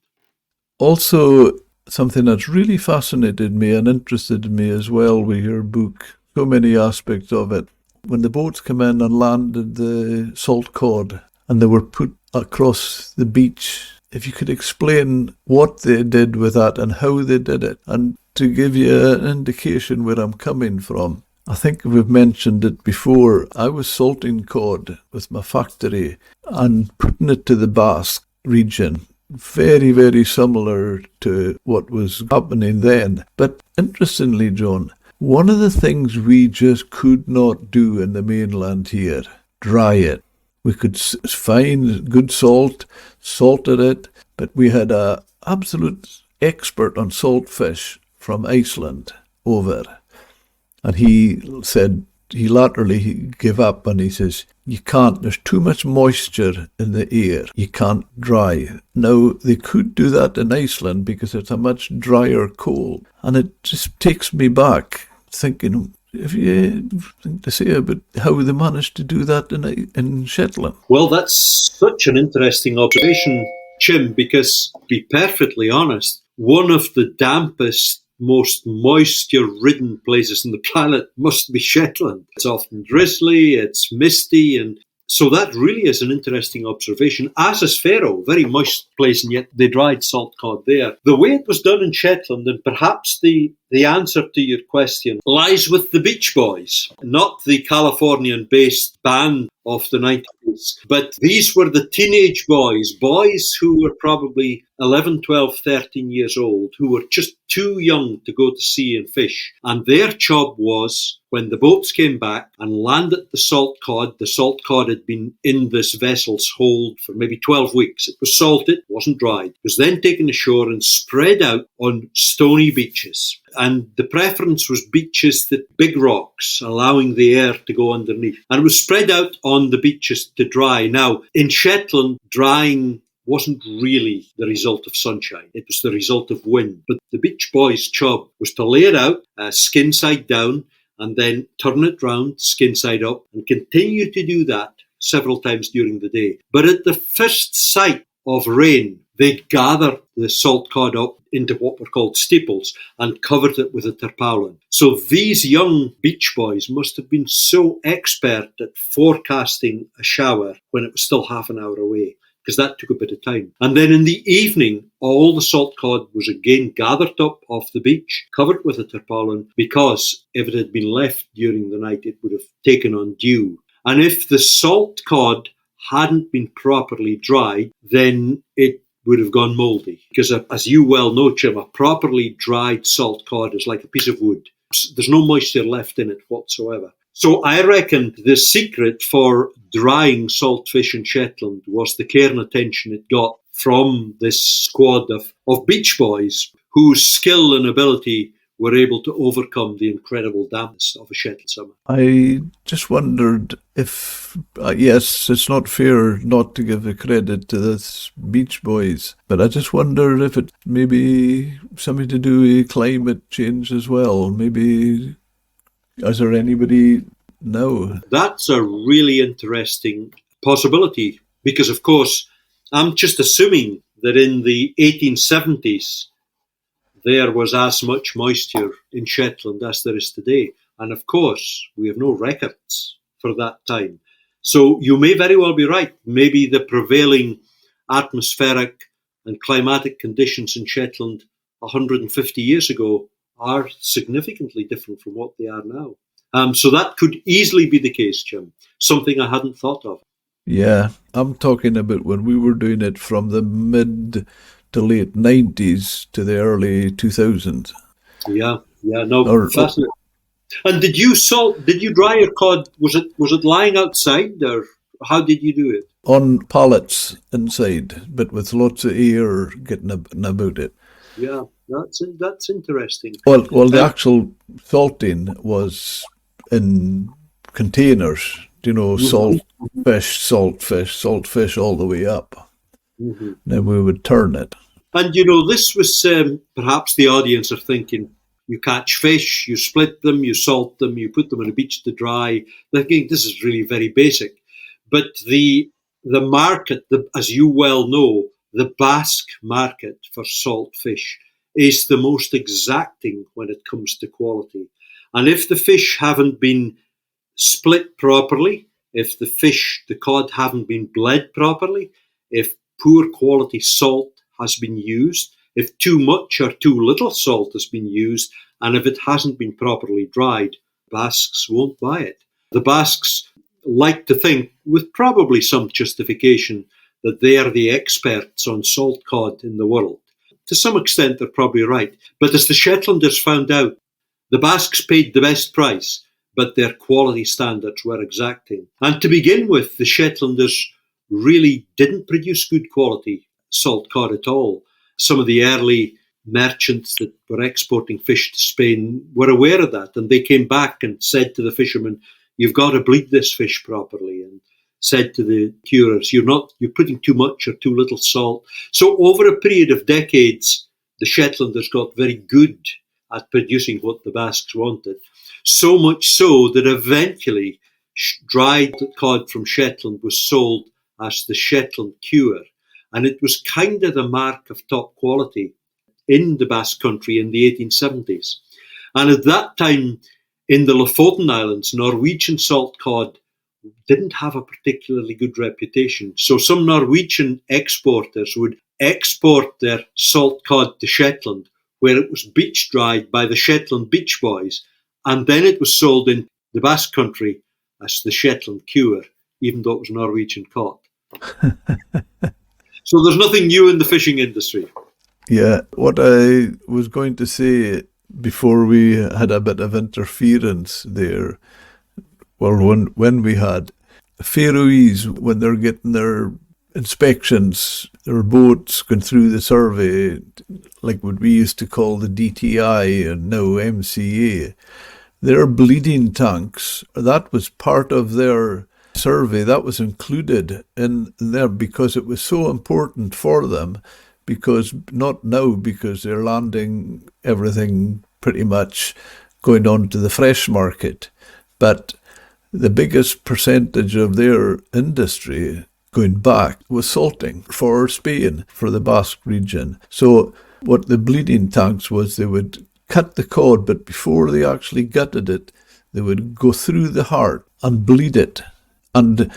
Also, something that's really fascinated me and interested me as well with your book, so many aspects of it. When the boats come in and landed the salt cod and they were put across the beach if you could explain what they did with that and how they did it, and to give you an indication where I'm coming from. I think we've mentioned it before. I was salting cod with my factory and putting it to the Basque region. Very, very similar to what was happening then. But interestingly, John, one of the things we just could not do in the mainland here, dry it. We could find good salt, salted it, but we had an absolute expert on salt fish from Iceland over. And he said, he laterally gave up and he says, you can't, there's too much moisture in the air. You can't dry. Now, they could do that in Iceland because it's a much drier coal. And it just takes me back thinking, if you think to say about how they managed to do that in Shetland. Well, that's such an interesting observation, Jim, because to be perfectly honest, one of the dampest, most moisture-ridden places on the planet must be Shetland. It's often drizzly, it's misty, and so that really is an interesting observation. As is Faroe, very moist place, and yet they dried salt cod there. The way it was done in Shetland, and perhaps the answer to your question, lies with the Beach Boys, not the Californian-based band of the 90s. But these were the teenage boys who were probably 11, 12, 13 years old, who were just too young to go to sea and fish. And their job was, when the boats came back and landed the salt cod had been in this vessel's hold for maybe 12 weeks. It was salted, wasn't dried. It was then taken ashore and spread out on stony beaches. And the preference was beaches that big rocks, allowing the air to go underneath. And it was spread out on the beaches to dry. Now, in Shetland, drying wasn't really the result of sunshine. It was the result of wind. But the Beach Boys' job was to lay it out, skin side down, and then turn it round, skin side up, and continue to do that several times during the day. But at the first sight of rain, they gathered the salt cod up into what were called steeples and covered it with a tarpaulin. So these young beach boys must have been so expert at forecasting a shower when it was still half an hour away, because that took a bit of time. And then in the evening, all the salt cod was again gathered up off the beach, covered with a tarpaulin, because if it had been left during the night, it would have taken on dew. And if the salt cod hadn't been properly dried, then it would have gone mouldy. Because as you well know, Jim, a properly dried salt cod is like a piece of wood. There's no moisture left in it whatsoever. So I reckon the secret for drying salt fish in Shetland was the care and attention it got from this squad of beach boys whose skill and ability were able to overcome the incredible dampness of a Shetland summer. I just wondered if, yes, it's not fair not to give the credit to this Beach Boys, but I just wonder if it maybe something to do with climate change as well. Maybe, is there anybody know? That's a really interesting possibility, because, of course, I'm just assuming that in the 1870s, there was as much moisture in Shetland as there is today. And of course, we have no records for that time. So you may very well be right. Maybe the prevailing atmospheric and climatic conditions in Shetland 150 years ago are significantly different from what they are now. So that could easily be the case, Jim. Something I hadn't thought of. Yeah, I'm talking about when we were doing it from the mid to late 90s to the early 2000s. Fascinating. And did you dry your cod? Was it lying outside, or how did you do it? On pallets inside, but with lots of air getting about it. Yeah, that's interesting. Well, the actual salting was in containers, salt fish, all the way up. Mm-hmm. Then we would turn it. And, this was perhaps the audience are thinking, you catch fish, you split them, you salt them, you put them on a beach to dry. They're thinking this is really very basic. But the market, as you well know, the Basque market for salt fish is the most exacting when it comes to quality. And if the fish haven't been split properly, if the cod haven't been bled properly, if poor quality salt has been used, if too much or too little salt has been used, and if it hasn't been properly dried, Basques won't buy it. The Basques like to think, with probably some justification, that they are the experts on salt cod in the world. To some extent, they're probably right. But as the Shetlanders found out, the Basques paid the best price, but their quality standards were exacting. And to begin with, the Shetlanders really didn't produce good quality salt cod at all. Some of the early merchants that were exporting fish to Spain were aware of that, and they came back and said to the fishermen, "You've got to bleed this fish properly," and said to the curers, "You're putting too much or too little salt." So over a period of decades, the Shetlanders got very good at producing what the Basques wanted. So much so that eventually dried cod from Shetland was sold as the Shetland cure. And it was kind of the mark of top quality in the Basque Country in the 1870s. And at that time, in the Lofoten Islands, Norwegian salt cod didn't have a particularly good reputation. So some Norwegian exporters would export their salt cod to Shetland, where it was beach dried by the Shetland Beach Boys, and then it was sold in the Basque Country as the Shetland cure, even though it was Norwegian cod. So there's nothing new in the fishing industry. Yeah, what I was going to say before we had a bit of interference there, well, when we had Faroese, when they're getting their inspections, their boats going through the survey, like what we used to call the DTI and now MCA, their bleeding tanks, that was part of their survey, that was included in there because it was so important for them, because not now, because they're landing everything pretty much going on to the fresh market, but the biggest percentage of their industry going back was salting for Spain, for the Basque region. So what the bleeding tanks was, they would cut the cod, but before they actually gutted it, they would go through the heart and bleed it. And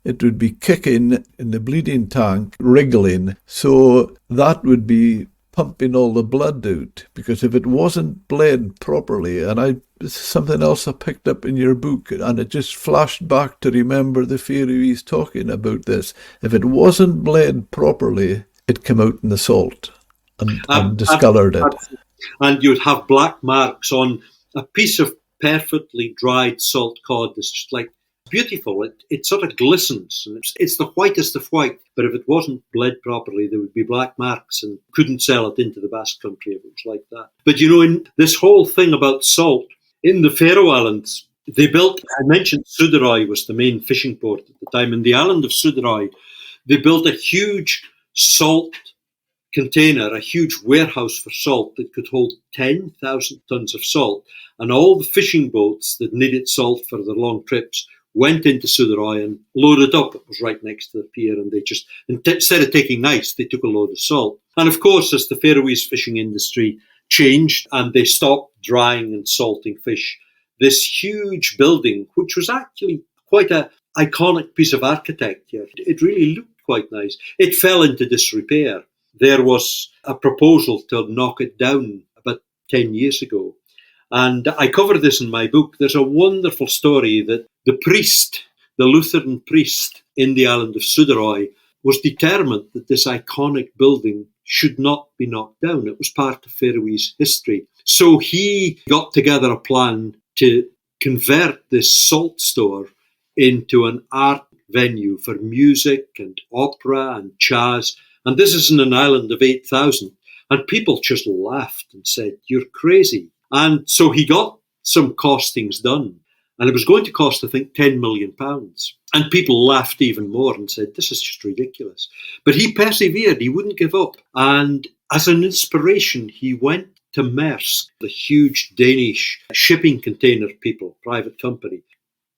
it would be kicking in the bleeding tank, wriggling. So that would be pumping all the blood out, because if it wasn't bled properly, and something else I picked up in your book, and it just flashed back to remember the Faroese talking about this. If it wasn't bled properly, it came out in the salt and discoloured it. And you'd have black marks on a piece of perfectly dried salt cod. It's just like beautiful. It sort of glistens, and it's the whitest of white. But if it wasn't bled properly, there would be black marks, and couldn't sell it into the Basque Country if it was like that. But in this whole thing about salt, in the Faroe Islands, they built, I mentioned Suðuroy was the main fishing port at the time. In the island of Suðuroy, they built a huge salt container, a huge warehouse for salt that could hold 10,000 tons of salt. And all the fishing boats that needed salt for their long trips went into Suðuroy and loaded up. It was right next to the pier, and they just, instead of taking ice, they took a load of salt. And of course, as the Faroese fishing industry changed and they stopped drying and salting fish, this huge building, which was actually quite an iconic piece of architecture, it really looked quite nice, it fell into disrepair. There was a proposal to knock it down about 10 years ago. And I cover this in my book. There's a wonderful story that the priest, the Lutheran priest in the island of Suðuroy, was determined that this iconic building should not be knocked down. It was part of Faroese history. So he got together a plan to convert this salt store into an art venue for music and opera and jazz. And this is in an island of 8,000. And people just laughed and said, "You're crazy." And so he got some costings done. And it was going to cost, I think, £10 million. And people laughed even more and said, "This is just ridiculous." But he persevered. He wouldn't give up. And as an inspiration, he went to Maersk, the huge Danish shipping container people, private company.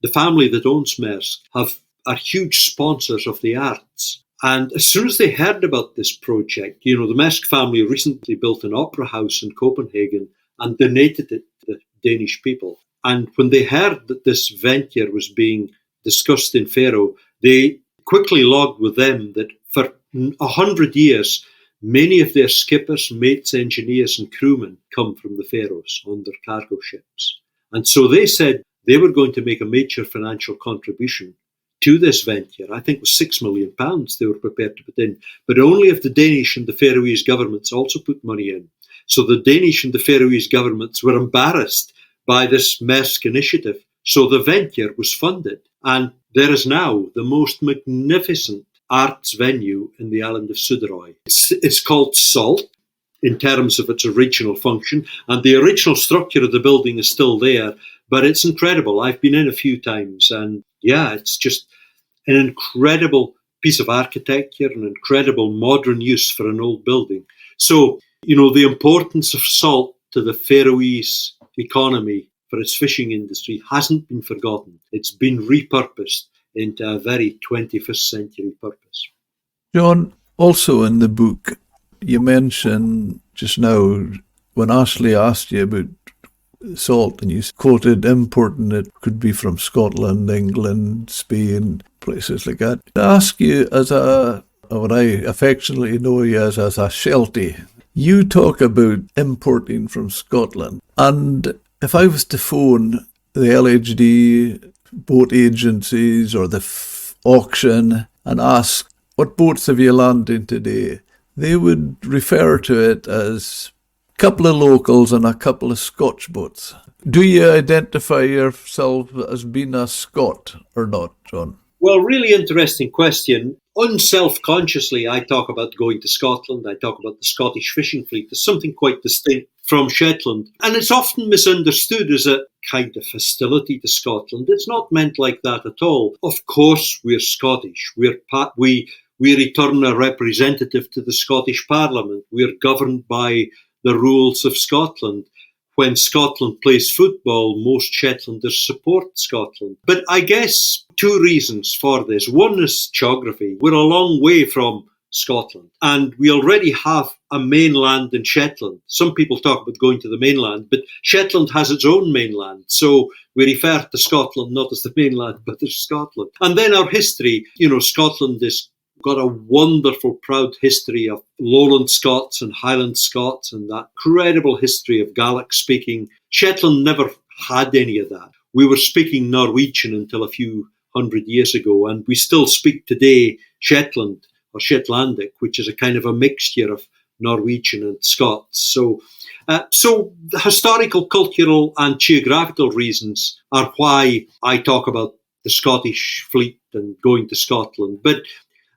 The family that owns Maersk are huge sponsors of the arts. And as soon as they heard about this project, the Maersk family recently built an opera house in Copenhagen and donated it to the Danish people. And when they heard that this venture was being discussed in Faroe, they quickly logged with them that for 100 years, many of their skippers, mates, engineers and crewmen come from the Faroes on their cargo ships. And so they said they were going to make a major financial contribution to this venture. I think it was £6 million they were prepared to put in, but only if the Danish and the Faroese governments also put money in. So the Danish and the Faroese governments were embarrassed by this Maersk initiative. So the venture was funded. And there is now the most magnificent arts venue in the island of Suðuroy. It's called SALT in terms of its original function. And the original structure of the building is still there. But it's incredible. I've been in a few times. And yeah, it's just an incredible piece of architecture, an incredible modern use for an old building. So, the importance of salt to the Faroese economy for its fishing industry hasn't been forgotten. It's been repurposed into a very 21st century purpose. John, also in the book, you mentioned just now when Ashley asked you about salt and you quoted importing it could be from Scotland, England, Spain, places like that. I ask you as what I affectionately know you as a Sheltie. You talk about importing from Scotland, and if I was to phone the LHD boat agencies or the auction and ask, what boats have you landing today? They would refer to it as a couple of locals and a couple of Scotch boats. Do you identify yourself as being a Scot or not, John? Well, really interesting question. Unself-consciously, I talk about going to Scotland. I talk about the Scottish fishing fleet. There's something quite distinct from Shetland. And it's often misunderstood as a kind of hostility to Scotland. It's not meant like that at all. Of course, we're Scottish. We return a representative to the Scottish Parliament. We're governed by the rules of Scotland. When Scotland plays football, most Shetlanders support Scotland. But I guess two reasons for this. One is geography. We're a long way from Scotland, and we already have a mainland in Shetland. Some people talk about going to the mainland, but Shetland has its own mainland. So we refer to Scotland not as the mainland, but as Scotland. And then our history, Scotland has got a wonderful, proud history of Lowland Scots and Highland Scots and that incredible history of Gaelic speaking. Shetland never had any of that. We were speaking Norwegian until a few hundred years ago, and we still speak today Shetland or Shetlandic, which is a kind of a mixture of Norwegian and Scots. So the historical, cultural and geographical reasons are why I talk about the Scottish fleet and going to Scotland.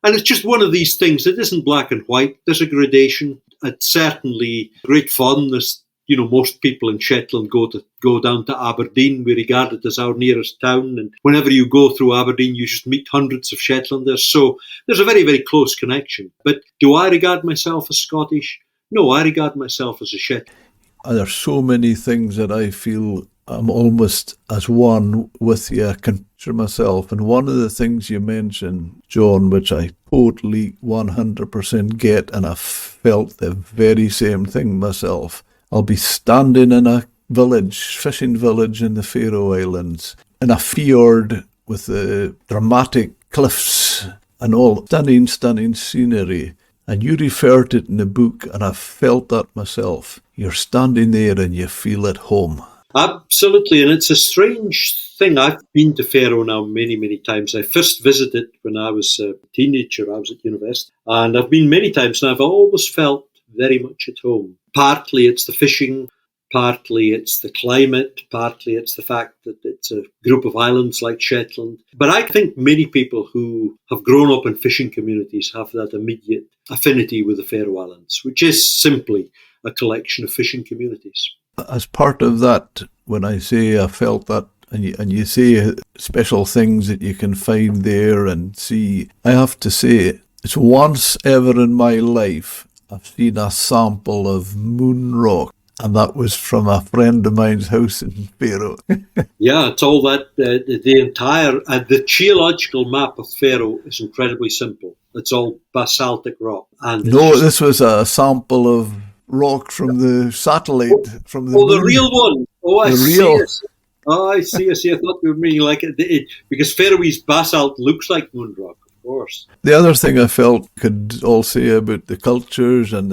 And it's just one of these things. It isn't black and white. There's a gradation. It's certainly great fun. Most people in Shetland go down to Aberdeen. We regard it as our nearest town. And whenever you go through Aberdeen, you just meet hundreds of Shetlanders. So there's a very, very close connection. But do I regard myself as Scottish? No, I regard myself as a Shetlander. There's so many things that I feel I'm almost as one with you. I consider myself. And one of the things you mentioned, John, which I totally 100% get, and I felt the very same thing myself. I'll be standing in a fishing village in the Faroe Islands, in a fjord with the dramatic cliffs and all stunning scenery. And you referred to it in the book, and I felt that myself. You're standing there and you feel at home. Absolutely, and it's a strange thing. I've been to Faroe now many, many times. I first visited when I was a teenager. I was at university, and I've been many times, and I've always felt very much at home. Partly it's the fishing, partly it's the climate, partly it's the fact that it's a group of islands like Shetland. But I think many people who have grown up in fishing communities have that immediate affinity with the Faroe Islands, which is simply a collection of fishing communities. As part of that, when I say I felt that, and you say special things that you can find there and see, I have to say, it's once ever in my life I've seen a sample of moon rock, and that was from a friend of mine's house in Faroe. Yeah, it's all that, the geological map of Faroe is incredibly simple. It's all basaltic rock. And this was a sample of rock from the satellite, from the moon. The real one. I see. I thought you were meaning like it because Faroese basalt looks like moon rock, of course. The other thing I felt could all say about the cultures and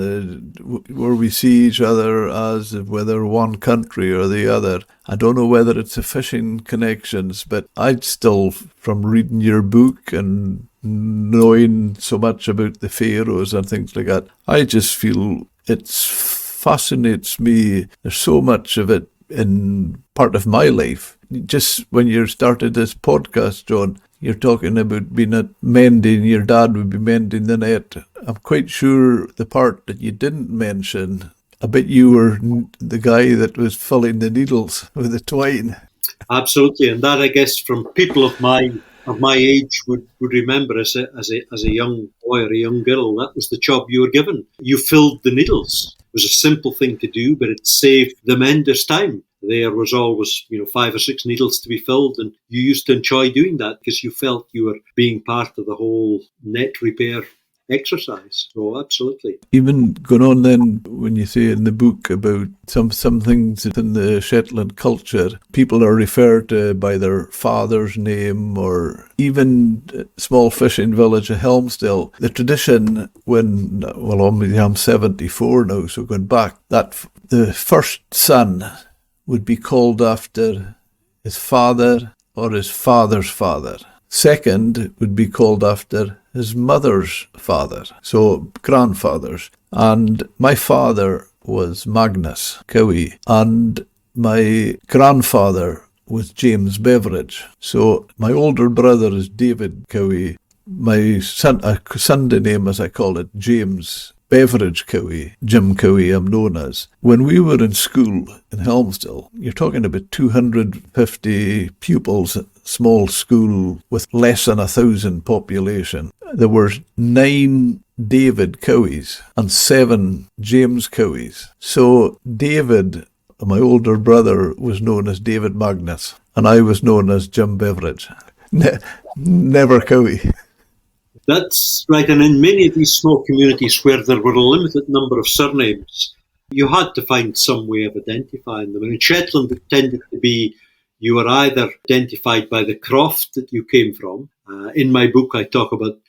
where we see each other as whether one country or the other. I don't know whether it's the fishing connections, but I'd still, from reading your book and knowing so much about the Faroes and things like that, I just feel it fascinates me. There's so much of it in part of my life. Just when you started this podcast, John, you're talking about being at mending, your dad would be mending the net. I'm quite sure the part that you didn't mention, I bet you were the guy that was filling the needles with the twine. Absolutely, and that, I guess, from people of my age would remember as a young boy or a young girl, that was the job you were given. You filled the needles. It was a simple thing to do, but it saved the menders time. There was always, 5 or 6 needles to be filled, and you used to enjoy doing that because you felt you were being part of the whole net repair exercise. So absolutely. Even going on then, when you say in the book about some things in the Shetland culture, people are referred to by their father's name, or even small fishing village of Helmsdale. The tradition I'm 74 now, so going back, that the first son would be called after his father or his father's father. Second would be called after his mother's father, so grandfathers. And my father was Magnus Cowie, and my grandfather was James Beveridge. So my older brother is David Cowie. My Sunday name, as I call it, James Beveridge Cowie, Jim Cowie I'm known as. When we were in school in Helmsdale, you're talking about 250 pupils, small school with less than 1,000 population. There were 9 David Cowies and 7 James Cowies. So David, my older brother, was known as David Magnus, and I was known as Jim Beveridge. Never Cowie. That's right, and in many of these small communities where there were a limited number of surnames, you had to find some way of identifying them. And in Shetland, it tended to be you were either identified by the croft that you came from. In my book, I talk about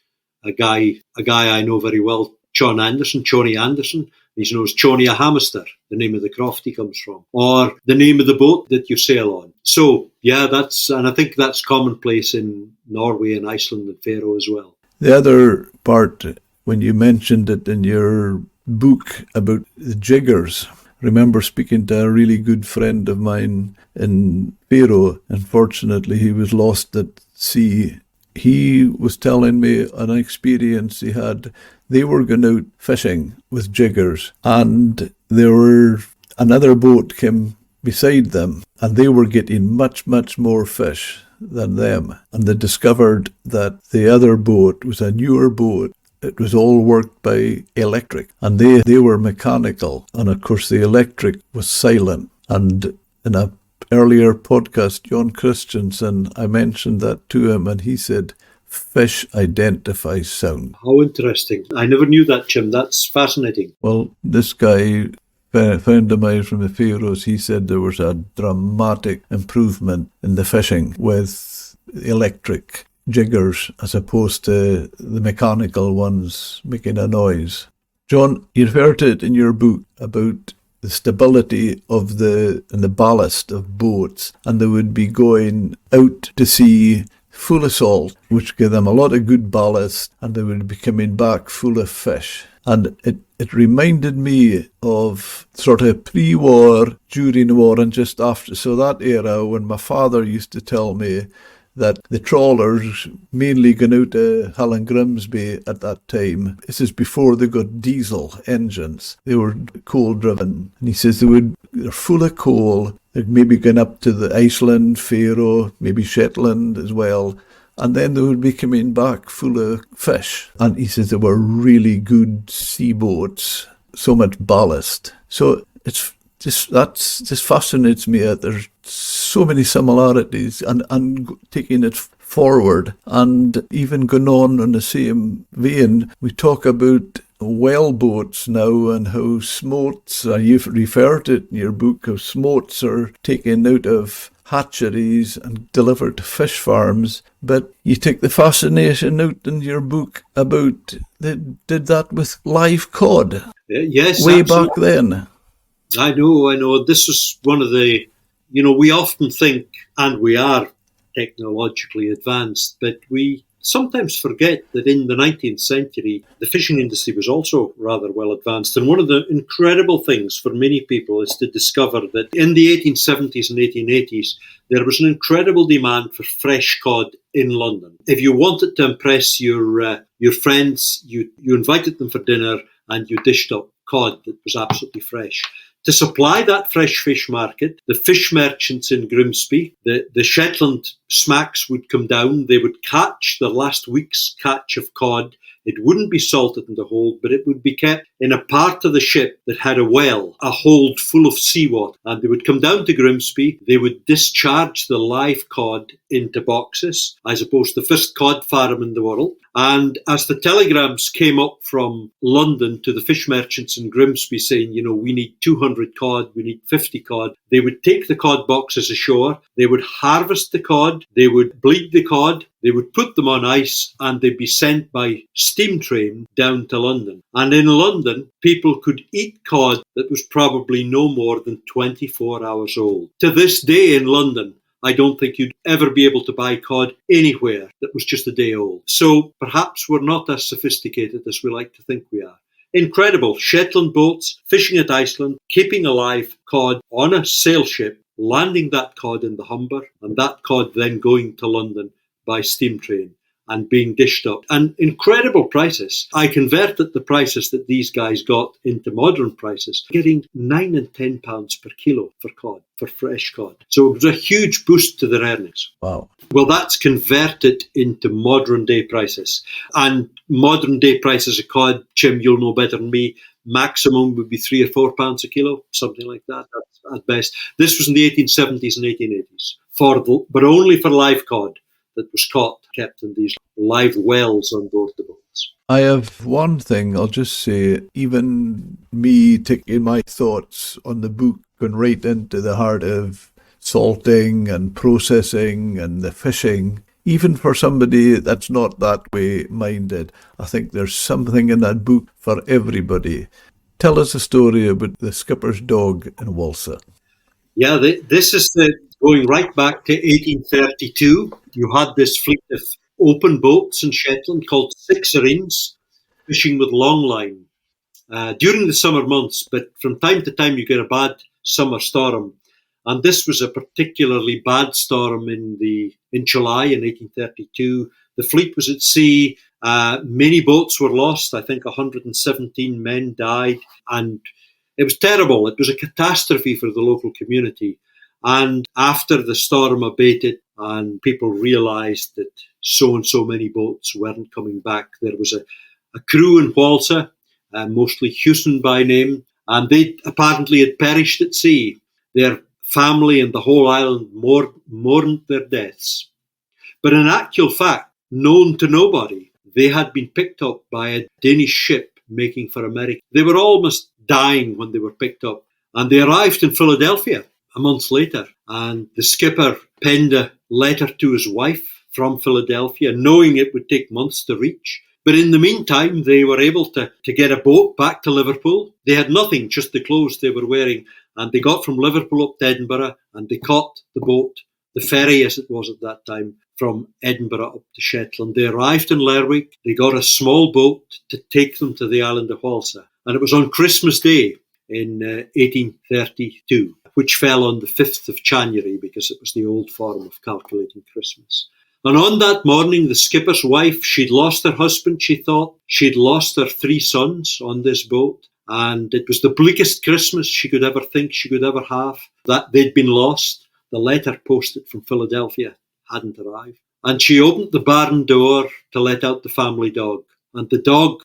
a guy I know very well, Chauny Anderson. He's known as Chauny a Hamister, the name of the croft he comes from, or the name of the boat that you sail on. So, yeah, I think that's commonplace in Norway and Iceland and Faroe as well. The other part, when you mentioned it in your book about the jiggers, I remember speaking to a really good friend of mine in Faroe. Unfortunately, he was lost at sea. He was telling me an experience he had. They were going out fishing with jiggers, and another boat came beside them, and they were getting much, much more fish than them. And they discovered that the other boat was a newer boat. It was all worked by electric, and they were mechanical. And of course, the electric was silent. And in a earlier podcast, John Christensen, I mentioned that to him, and he said, fish identify sound. How interesting. I never knew that, Jim. That's fascinating. Well, this guy, a friend of mine from the Faroes, he said there was a dramatic improvement in the fishing with electric jiggers as opposed to the mechanical ones making a noise. John, you referred to it in your book about the stability of the ballast of boats, and they would be going out to sea full of salt, which gave them a lot of good ballast, and they would be coming back full of fish. And it reminded me of sort of pre-war, during the war, and just after. So that era when my father used to tell me that the trawlers mainly going out to Hull and Grimsby at that time. This is before they got diesel engines. They were coal driven. And he says they're full of coal. They're maybe going up to the Iceland, Faroe, maybe Shetland as well. And then they would be coming back full of fish. And he says they were really good sea boats, so much ballast. So that just fascinates me that there's so many similarities and taking it forward. And even going on in the same vein, we talk about whale boats now and how smotes, you've referred to it in your book, how smotes are taken out of hatcheries and deliver to fish farms, but you took the fascination out in your book about did that with live cod. Yes, way absolutely. back then. I know. This was one of the, we often think, and we are technologically advanced, but we sometimes forget that in the 19th century, the fishing industry was also rather well advanced. And one of the incredible things for many people is to discover that in the 1870s and 1880s, there was an incredible demand for fresh cod in London. If you wanted to impress your friends, you invited them for dinner and you dished up cod that was absolutely fresh. To supply that fresh fish market, the fish merchants in Grimsby, the Shetland smacks would come down. They would catch the last week's catch of cod. It wouldn't be salted in the hold, but it would be kept in a part of the ship that had a well, a hold full of seawater. And they would come down to Grimsby. They would discharge the live cod into boxes, I suppose the first cod farm in the world. And as the telegrams came up from London to the fish merchants in Grimsby saying, we need 200 cod, we need 50 cod, they would take the cod boxes ashore, they would harvest the cod, they would bleed the cod, they would put them on ice, and they'd be sent by steam train down to London. And in London, people could eat cod that was probably no more than 24 hours old. To this day in London, I don't think you'd ever be able to buy cod anywhere that was just a day old. So perhaps we're not as sophisticated as we like to think we are. Incredible. Shetland boats, fishing at Iceland, keeping alive cod on a sail ship, landing that cod in the Humber, and that cod then going to London by steam train and being dished up. And incredible prices. I converted the prices that these guys got into modern prices, getting £9 and £10 per kilo for cod, for fresh cod. So it was a huge boost to their earnings. Wow. Well, that's converted into modern day prices. And modern day prices of cod, Jim, you'll know better than me, maximum would be £3 or £4 a kilo, something like that at best. This was in the 1870s and 1880s, but only for live cod that was caught, kept in these live wells on board the boats. I have one thing, I'll just say, even me taking my thoughts on the book going right into the heart of salting and processing and the fishing, even for somebody that's not that way minded, I think there's something in that book for everybody. Tell us a story about the skipper's dog in Walsa. Yeah, this is going right back to 1832. You had this fleet of open boats in Shetland called sixereens, fishing with long line during the summer months. But from time to time, you get a bad summer storm. And this was a particularly bad storm in July in 1832. The fleet was at sea. Many boats were lost. I think 117 men died. And it was terrible. It was a catastrophe for the local community. And after the storm abated and people realised that so and so many boats weren't coming back, there was a crew in Walsa, mostly Hewson by name, and they apparently had perished at sea. Their family and the whole island mourned their deaths. But in actual fact, known to nobody, they had been picked up by a Danish ship making for America. They were almost dying when they were picked up, and they arrived in Philadelphia a month later, and the skipper penned a letter to his wife from Philadelphia, knowing it would take months to reach. But in the meantime, they were able to get a boat back to Liverpool. They had nothing, just the clothes they were wearing, and they got from Liverpool up to Edinburgh, and they caught the boat, the ferry as it was at that time, from Edinburgh up to Shetland. They arrived in Lerwick. They got a small boat to take them to the island of Walsa. And it was on Christmas Day in 1832, which fell on the 5th of January because it was the old form of calculating Christmas. And on that morning, the skipper's wife, she'd lost her husband, she thought. She'd lost her 3 sons on this boat. And it was the bleakest Christmas she could ever think she could ever have, that they'd been lost. The letter posted from Philadelphia hadn't arrived. And she opened the barn door to let out the family dog. And the dog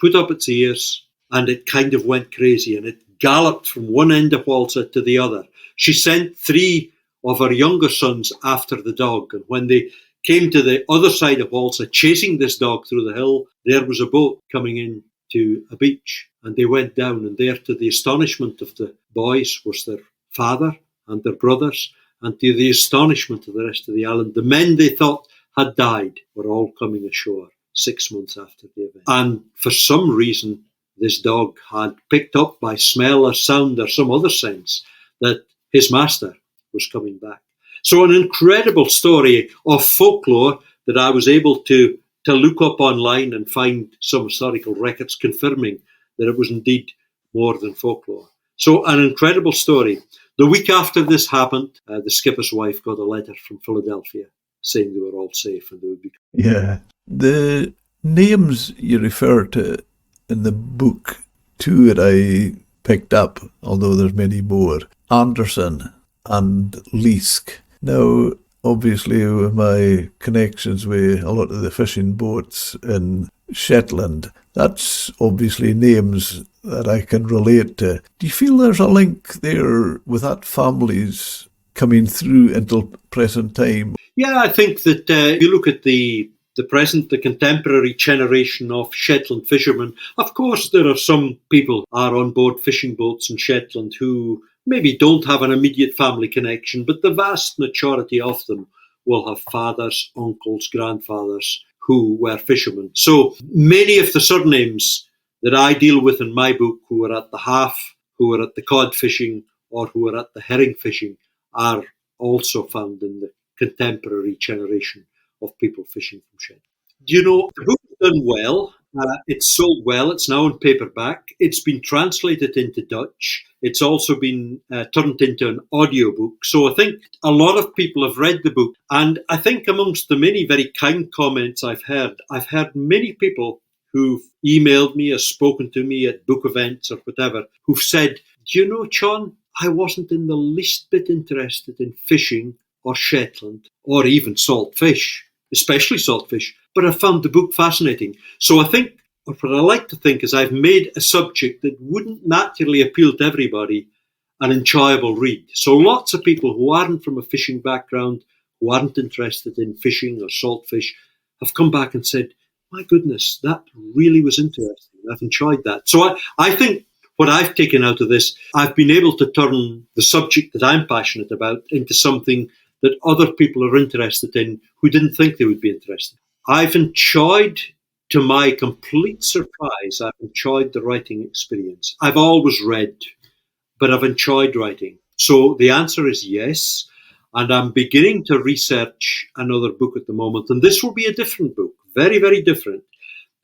put up its ears, and it kind of went crazy, and it galloped from one end of Walsa to the other. She sent 3 of her younger sons after the dog, and when they came to the other side of Walsa, chasing this dog through the hill, there was a boat coming in to a beach, and they went down, and there, to the astonishment of the boys, was their father and their brothers, And to the astonishment of the rest of the island, the men they thought had died were all coming ashore 6 months after the event. And for some reason, this dog had picked up by smell or sound or some other sense that his master was coming back. So an incredible story of folklore that I was able to look up online and find some historical records confirming that it was indeed more than folklore. So an incredible story. The week after this happened, the skipper's wife got a letter from Philadelphia saying they were all safe and they would be... Yeah. The names you refer to in the book, two that I picked up, although there's many more, Anderson and Leask. Now, obviously, with my connections with a lot of the fishing boats in Shetland, that's obviously names that I can relate to. Do you feel there's a link there with that families coming through until present time? Yeah, I think that if you look at the contemporary generation of Shetland fishermen, of course there are some people who are on board fishing boats in Shetland who maybe don't have an immediate family connection, but the vast majority of them will have fathers, uncles, grandfathers who were fishermen. So many of the surnames that I deal with in my book who are at the half, who are at the cod fishing, or who are at the herring fishing are also found in the contemporary generation of people fishing from Shetland. You know, the book has done well. It's sold well. It's now in paperback. It's been translated into Dutch. It's also been turned into an audiobook. So I think a lot of people have read the book. And I think amongst the many very kind comments I've heard many people who've emailed me or spoken to me at book events or whatever, who've said, do you know, John, I wasn't in the least bit interested in fishing or Shetland or even salt fish, especially salt fish, but I found the book fascinating. So I think, or what I like to think is I've made a subject that wouldn't naturally appeal to everybody an enjoyable read. So lots of people who aren't from a fishing background, who aren't interested in fishing or salt fish, have come back and said, my goodness, that really was interesting. I've enjoyed that. So I think what I've taken out of this, I've been able to turn the subject that I'm passionate about into something that other people are interested in who didn't think they would be interested. I've enjoyed, to my complete surprise, I've enjoyed the writing experience. I've always read, but I've enjoyed writing. So the answer is yes. And I'm beginning to research another book at the moment. And this will be a different book, very, very different.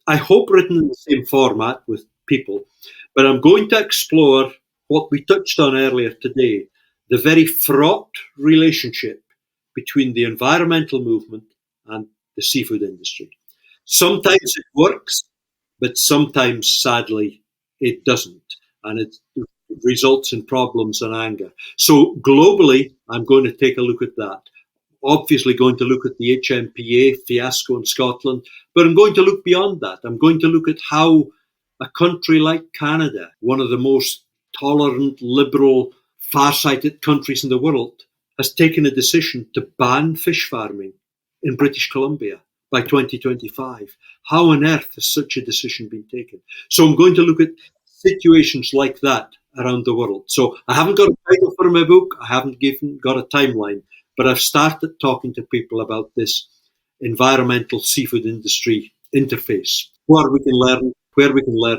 I hope written in the same format with people. But I'm going to explore what we touched on earlier today, the very fraught relationship between the environmental movement and the seafood industry. Sometimes it works, but sometimes, sadly, it doesn't. And it results in problems and anger. So globally, I'm going to take a look at that. Obviously going to look at the HMPA fiasco in Scotland, but I'm going to look beyond that. I'm going to look at how a country like Canada, one of the most tolerant, liberal, far-sighted countries in the world, has taken a decision to ban fish farming in British Columbia by 2025. How on earth has such a decision been taken? So I'm going to look at situations like that around the world. So I haven't got a title for my book. I haven't got a timeline, but I've started talking to people about this environmental seafood industry interface, where we can learn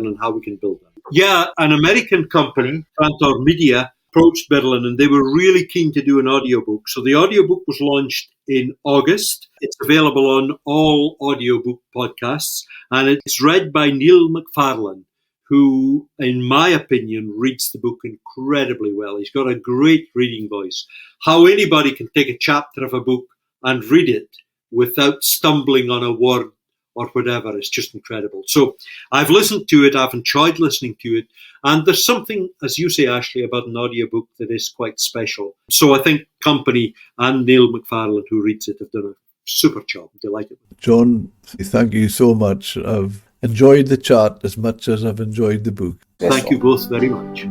and how we can build that. Yeah, an American company, Trantor Media, approached Berlin and they were really keen to do an audiobook. So the audiobook was launched in August. It's available on all audiobook podcasts and it's read by Neil McFarlane, who, in my opinion, reads the book incredibly well. He's got a great reading voice. How anybody can take a chapter of a book and read it without stumbling on a word or whatever is just incredible. So I've listened to it. I've enjoyed listening to it. And there's something, as you say, Ashley, about an audiobook that is quite special. So I think company and Neil McFarlane, who reads it, have done a super job. I'm delighted. John, thank you so much. I've enjoyed the chat as much as I've enjoyed the book. Thank you both very much.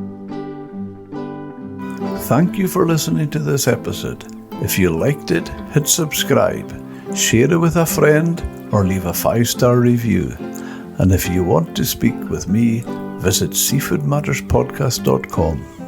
Thank you for listening to this episode. If you liked it, hit subscribe, share it with a friend, or leave a 5-star review. And if you want to speak with me, visit seafoodmatterspodcast.com.